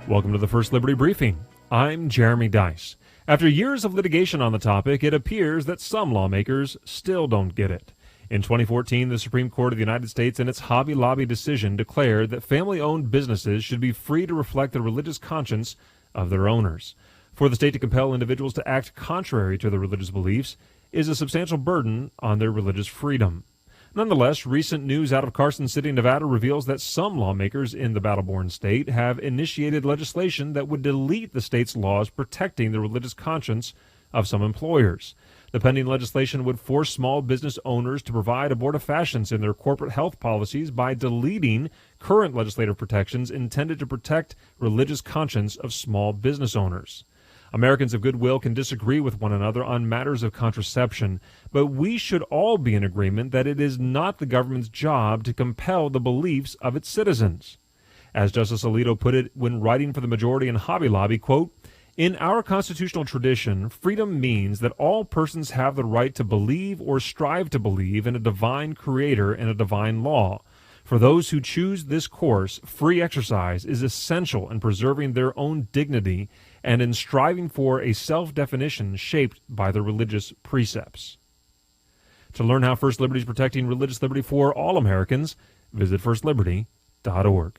Welcome to the First Liberty Briefing. I'm Jeremy Dice. After years of litigation on the topic, it appears that some lawmakers still don't get it. In 2014, the Supreme Court of the United States, in its Hobby Lobby decision, declared that family-owned businesses should be free to reflect the religious conscience of their owners. For the state to compel individuals to act contrary to their religious beliefs is a substantial burden on their religious freedom. Nonetheless, recent news out of Carson City, Nevada, reveals that some lawmakers in the battle-born state have initiated legislation that would delete the state's laws protecting the religious conscience of some employers. The pending legislation would force small business owners to provide abortifacients in their corporate health policies by deleting current legislative protections intended to protect religious conscience of small business owners. Americans of goodwill can disagree with one another on matters of contraception, but we should all be in agreement that it is not the government's job to compel the beliefs of its citizens. As Justice Alito put it when writing for the majority in Hobby Lobby, quote, "In our constitutional tradition, freedom means that all persons have the right to believe or strive to believe in a divine creator and a divine law. For those who choose this course, free exercise is essential in preserving their own dignity and in striving for a self-definition shaped by their religious precepts." To learn how First Liberty is protecting religious liberty for all Americans, visit firstliberty.org.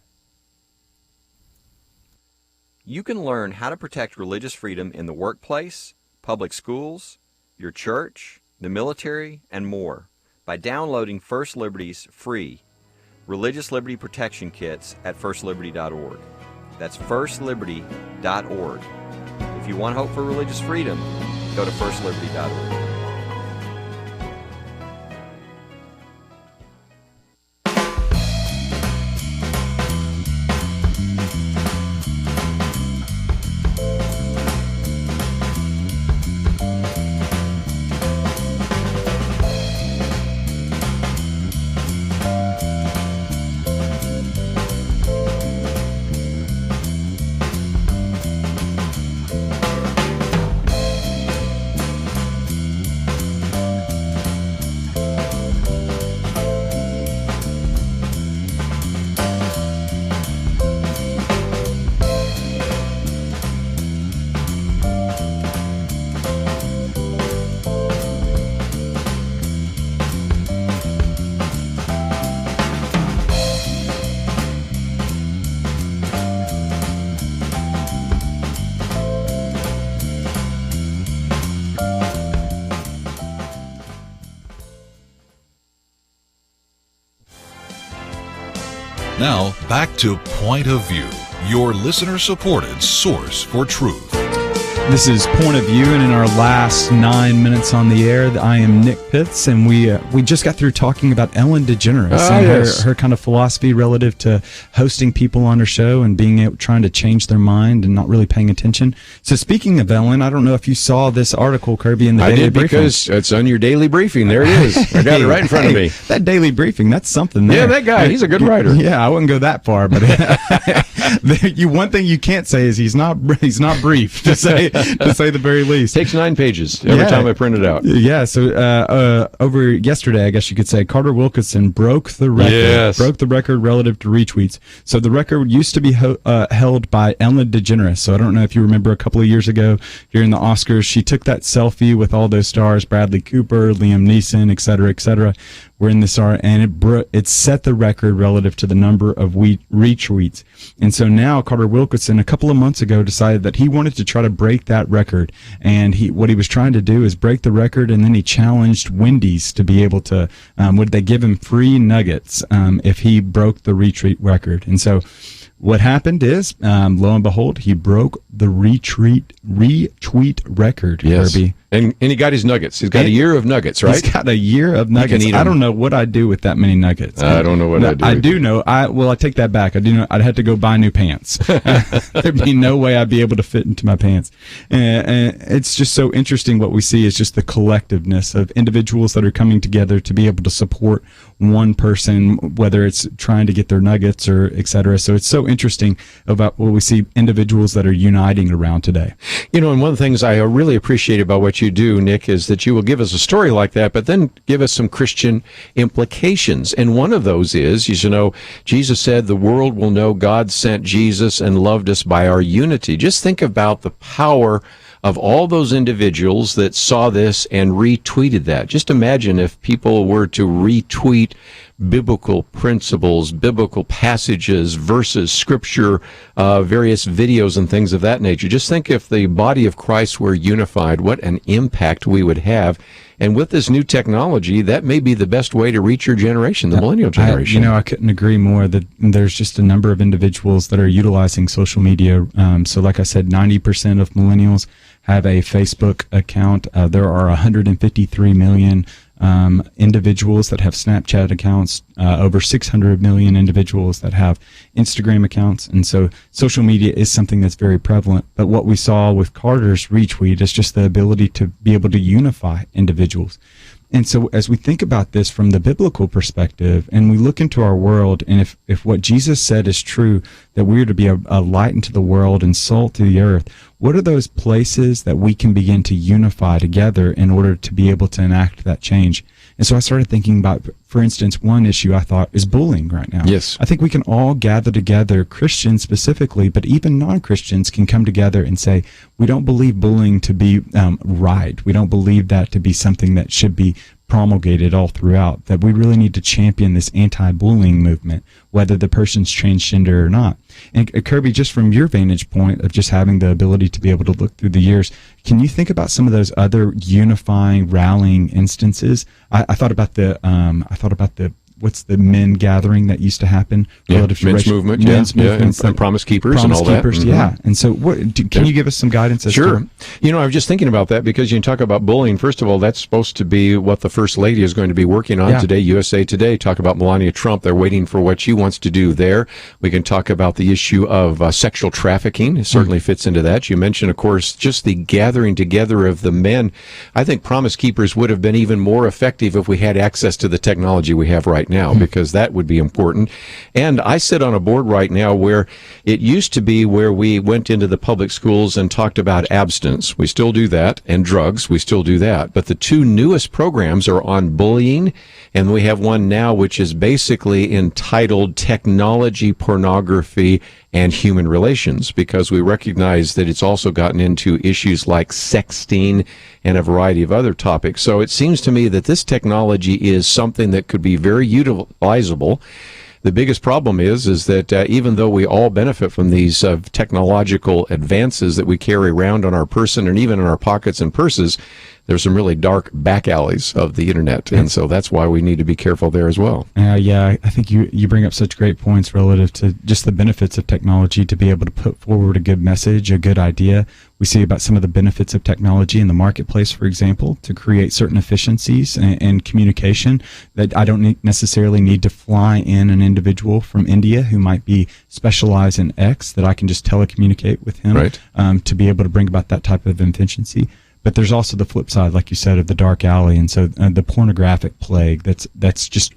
You can learn how to protect religious freedom in the workplace, public schools, your church, the military, and more by downloading First Liberty's free Religious Liberty Protection Kits at firstliberty.org. That's firstliberty.org. If you want hope for religious freedom, go to firstliberty.org. Now, back to Point of View, your listener-supported source for truth. This is Point of View, and in our last 9 minutes on the air, I am Nick Pitts, and we just got through talking about Ellen DeGeneres and her kind of philosophy relative to hosting people on her show and trying to change their mind and not really paying attention. So speaking of Ellen, I don't know if you saw this article, Kerby, in the Daily Briefing. I did, because it's on your Daily Briefing. There it is. I got it right in front of me. That Daily Briefing, that's something there. Yeah, that guy, he's a good writer. Yeah, I wouldn't go that far, but one thing you can't say is he's not brief to say to say the very least. Takes 9 pages every time I print it out. Yeah, so over yesterday, I guess you could say, Carter Wilkinson broke the record. Yes. Broke the record relative to retweets. So the record used to be held by Ellen DeGeneres. So I don't know if you remember a couple of years ago during the Oscars, she took that selfie with all those stars, Bradley Cooper, Liam Neeson, et cetera, were in the star, and it set the record relative to the number of retweets. And so now Carter Wilkinson, a couple of months ago, decided that he wanted to try to break that record. And what he was trying to do is break the record, and then he challenged Wendy's to be able to, would they give him free nuggets if he broke the retweet record. And so what happened is, lo and behold, he broke the retweet record, yes. Kerby. And he got his nuggets. He's got a year of nuggets, right? He's got a year of nuggets. I don't know what I'd do with that many nuggets. I don't know what I'd do. I do know. I take that back. I do know. I'd have to go buy new pants. There'd be no way I'd be able to fit into my pants. And it's just so interesting. What we see is just the collectiveness of individuals that are coming together to be able to support one person, whether it's trying to get their nuggets or et cetera. So it's so interesting about what we see individuals that are uniting around today. You know, and one of the things I really appreciate about what you do, Nick, is that you will give us a story like that, but then give us some Christian implications. And one of those is, you know, Jesus said, the world will know God sent Jesus and loved us by our unity. Just think about the power of all those individuals that saw this and retweeted that. Just imagine if people were to retweet biblical principles, biblical passages, verses, scripture, various videos and things of that nature. Just think if the body of Christ were unified, what an impact we would have. And with this new technology, that may be the best way to reach your generation, the millennial generation. I couldn't agree more that there's just a number of individuals that are utilizing social media. So like I said, 90% of millennials have a Facebook account. There are 153 million individuals that have Snapchat accounts, over 600 million individuals that have Instagram accounts. And so social media is something that's very prevalent. But what we saw with Carter's retweet is just the ability to be able to unify individuals. And so as we think about this from the biblical perspective and we look into our world, and if what Jesus said is true, that we are to be a light into the world and salt to the earth, what are those places that we can begin to unify together in order to be able to enact that change? And so I started thinking about, for instance, one issue I thought is bullying right now. Yes. I think we can all gather together, Christians specifically, but even non-Christians can come together and say, we don't believe bullying to be right. We don't believe that to be something that should be promulgated all throughout, that we really need to champion this anti-bullying movement, whether the person's transgender or not. And Kerby, just from your vantage point of just having the ability to be able to look through the years, can you think about some of those other unifying, rallying instances? I thought about the what's the men gathering that used to happen relative to men's movement, and Promise Keepers and all that. Yeah. And so can you give us some guidance as Sure. to? You know, I was just thinking about that because you talk about bullying. First of all, that's supposed to be what the First Lady is going to be working on today. USA Today, talk about Melania Trump. They're waiting for what she wants to do there. We can talk about the issue of sexual trafficking. It certainly fits into that. You mentioned, of course, just the gathering together of the men. I think Promise Keepers would have been even more effective if we had access to the technology we have right now, because that would be important. And I sit on a board right now where it used to be where we went into the public schools and talked about abstinence. We still do that, and drugs, we still do that. But the two newest programs are on bullying, and we have one now which is basically entitled Technology, Pornography, and Human Relations, because we recognize that it's also gotten into issues like sexting and a variety of other topics. So it seems to me that this technology is something that could be very utilizable. The biggest problem is that even though we all benefit from these technological advances that we carry around on our person and even in our pockets and purses, there's some really dark back alleys of the internet, and so that's why we need to be careful there as well. I think you bring up such great points relative to just the benefits of technology to be able to put forward a good message, a good idea. We see about some of the benefits of technology in the marketplace, for example, to create certain efficiencies and communication that I don't necessarily need to fly in an individual from India who might be specialized in X, that I can just telecommunicate with him to be able to bring about that type of efficiency. But there's also the flip side, like you said, of the dark alley, and so the pornographic plague that's just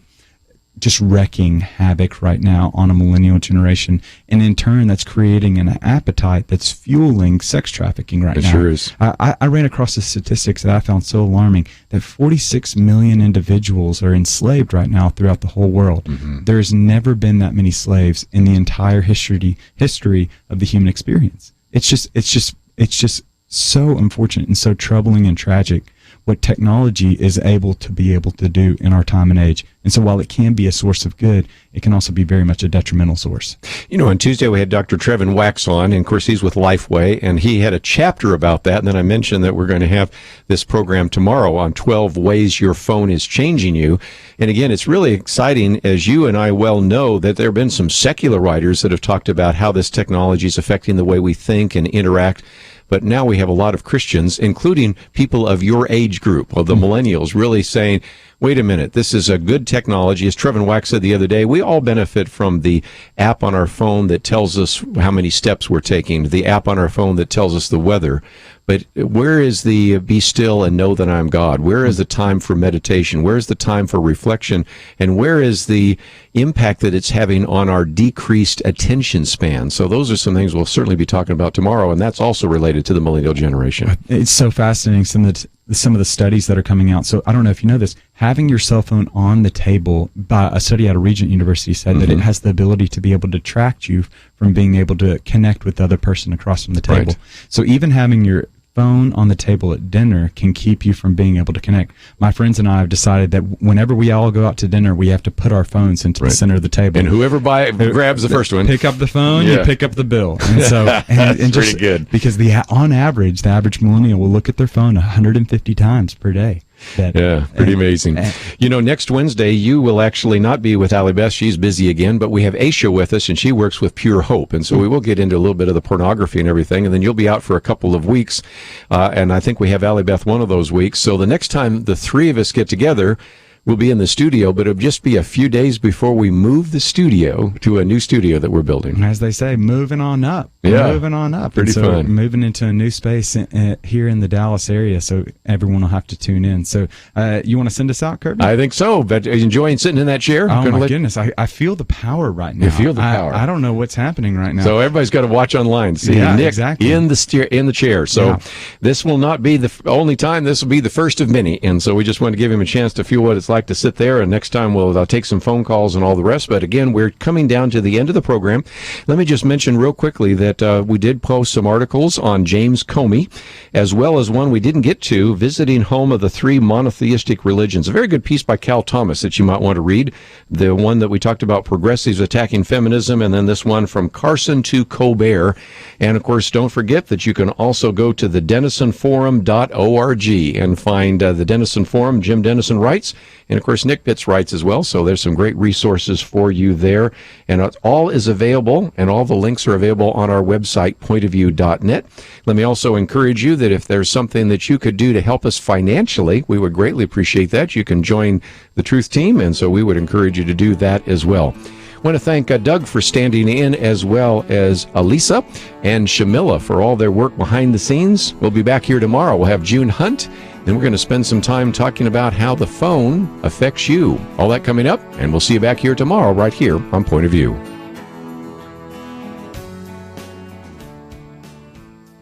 just wrecking havoc right now on a millennial generation, and in turn that's creating an appetite that's fueling sex trafficking right now. It sure is. I ran across the statistics that I found so alarming that 46 million individuals are enslaved right now throughout the whole world. There's never been that many slaves in the entire history of the human experience. It's just so unfortunate and so troubling and tragic what technology is able to do in our time and age. And so while it can be a source of good, it can also be very much a detrimental source. You know, on Tuesday we had Dr. Trevin Wax on, and of course he's with Lifeway, and he had a chapter about that. And then I mentioned that we're going to have this program tomorrow on 12 ways your phone is changing you. And again, it's really exciting, as you and I well know, that there have been some secular writers that have talked about how this technology is affecting the way we think and interact. But now we have a lot of Christians, including people of your age group, of the millennials, really saying, wait a minute, this is a good technology. As Trevin Wax said the other day, we all benefit from the app on our phone that tells us how many steps we're taking, the app on our phone that tells us the weather. But where is the be still and know that I'm God? Where is the time for meditation? Where is the time for reflection? And where is the impact that it's having on our decreased attention span? So those are some things we'll certainly be talking about tomorrow, and that's also related to the millennial generation. It's so fascinating, some of the studies that are coming out. So I don't know if you know this, having your cell phone on the table, by a study out of Regent University said that it has the ability to be able to track you from being able to connect with the other person across from the table. Right. So even having your phone on the table at dinner can keep you from being able to connect. My friends and I have decided that whenever we all go out to dinner, we have to put our phones into the center of the table. And whoever grabs the first one, pick up the phone, you pick up the bill. And so, and that's just, pretty good. Because on average, the average millennial will look at their phone 150 times per day. Pretty amazing. You know, next Wednesday, you will actually not be with Allie Beth. She's busy again, but we have Aisha with us, and she works with Pure Hope. And so we will get into a little bit of the pornography and everything, and then you'll be out for a couple of weeks. And I think we have Allie Beth one of those weeks. So the next time the three of us get together, we'll be in the studio, but it'll just be a few days before we move the studio to a new studio that we're building. As they say, moving on up. Yeah. Moving on up. Pretty so fun. Moving into a new space here in the Dallas area, so everyone will have to tune in. So you want to send us out, Kerby? I think so. But are you enjoying sitting in that chair? Oh, my goodness. I feel the power right now. You feel the power. I don't know what's happening right now. So everybody's got to watch online. See Nick exactly. in the chair. So this will not be the only time. This will be the first of many. And so we just want to give him a chance to feel what it's like to sit there. And next time we'll take some phone calls and all the rest. But again, we're coming down to the end of the program. Let me just mention real quickly that we did post some articles on James Comey, as well as one we didn't get to, Visiting Home of the Three Monotheistic Religions. A very good piece by Cal Thomas that you might want to read. The one that we talked about, Progressives Attacking Feminism, and then this one From Carson to Colbert. And of course, don't forget that you can also go to the DenisonForum.org and find the Denison Forum. Jim Denison writes, and of course Nick Pitts writes as well. So there's some great resources for you there. And it all is available, and all the links are available on our website, pointofview.net. Let me also encourage you that if there's something that you could do to help us financially, we would greatly appreciate that. You can join the Truth Team, and so we would encourage you to do that as well. I want to thank Doug for standing in, as well as Alisa and Shamila for all their work behind the scenes. We'll be back here tomorrow. We'll have June Hunt, and we're going to spend some time talking about how the phone affects you. All that coming up, and we'll see you back here tomorrow right here on Point of View.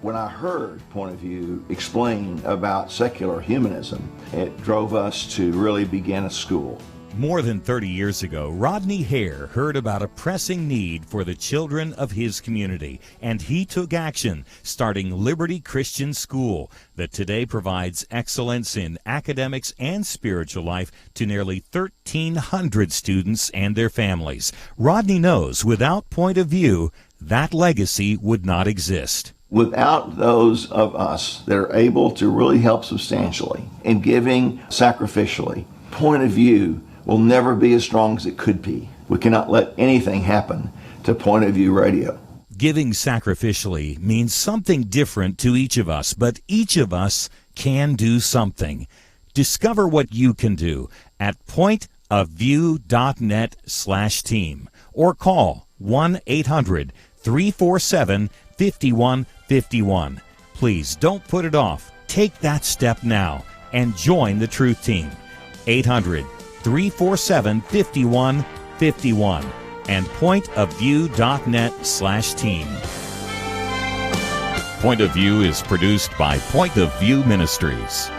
When I heard Point of View explain about secular humanism, it drove us to really begin a school. More than 30 years ago, Rodney Hare heard about a pressing need for the children of his community, and he took action, starting Liberty Christian School, that today provides excellence in academics and spiritual life to nearly 1,300 students and their families. Rodney knows without Point of View, that legacy would not exist. Without those of us that are able to really help substantially in giving sacrificially, Point of View will never be as strong as it could be. We cannot let anything happen to Point of View Radio. Giving sacrificially means something different to each of us, but each of us can do something. Discover what you can do at pointofview.net/team or call 1-800-347-5151. Please don't put it off. Take that step now and join the Truth Team. 800 888-347-5151 and pointofview.net/team. Point of View is produced by Point of View Ministries.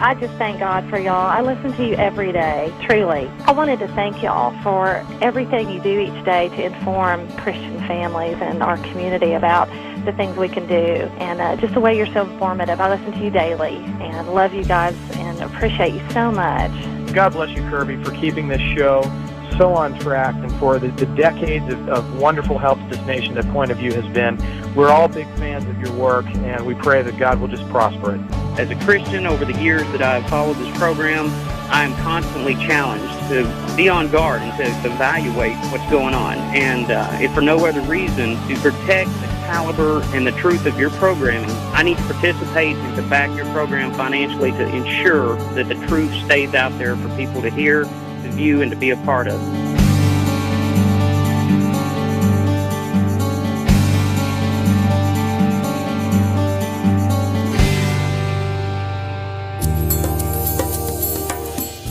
I just thank God for y'all. I listen to you every day, truly. I wanted to thank y'all for everything you do each day to inform Christian families and our community about the things we can do, and just the way you're so informative. I listen to you daily and love you guys and appreciate you so much. God bless you, Kerby, for keeping this show so on track and for the decades of wonderful help to this nation that Point of View has been. We're all big fans of your work, and we pray that God will just prosper it. As a Christian, over the years that I've followed this program, I am constantly challenged to be on guard and to evaluate what's going on. And if for no other reason, to protect the caliber and the truth of your programming, I need to participate and to back your program financially to ensure that the truth stays out there for people to hear, to view, and to be a part of.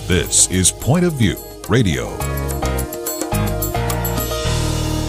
This is Point of View Radio.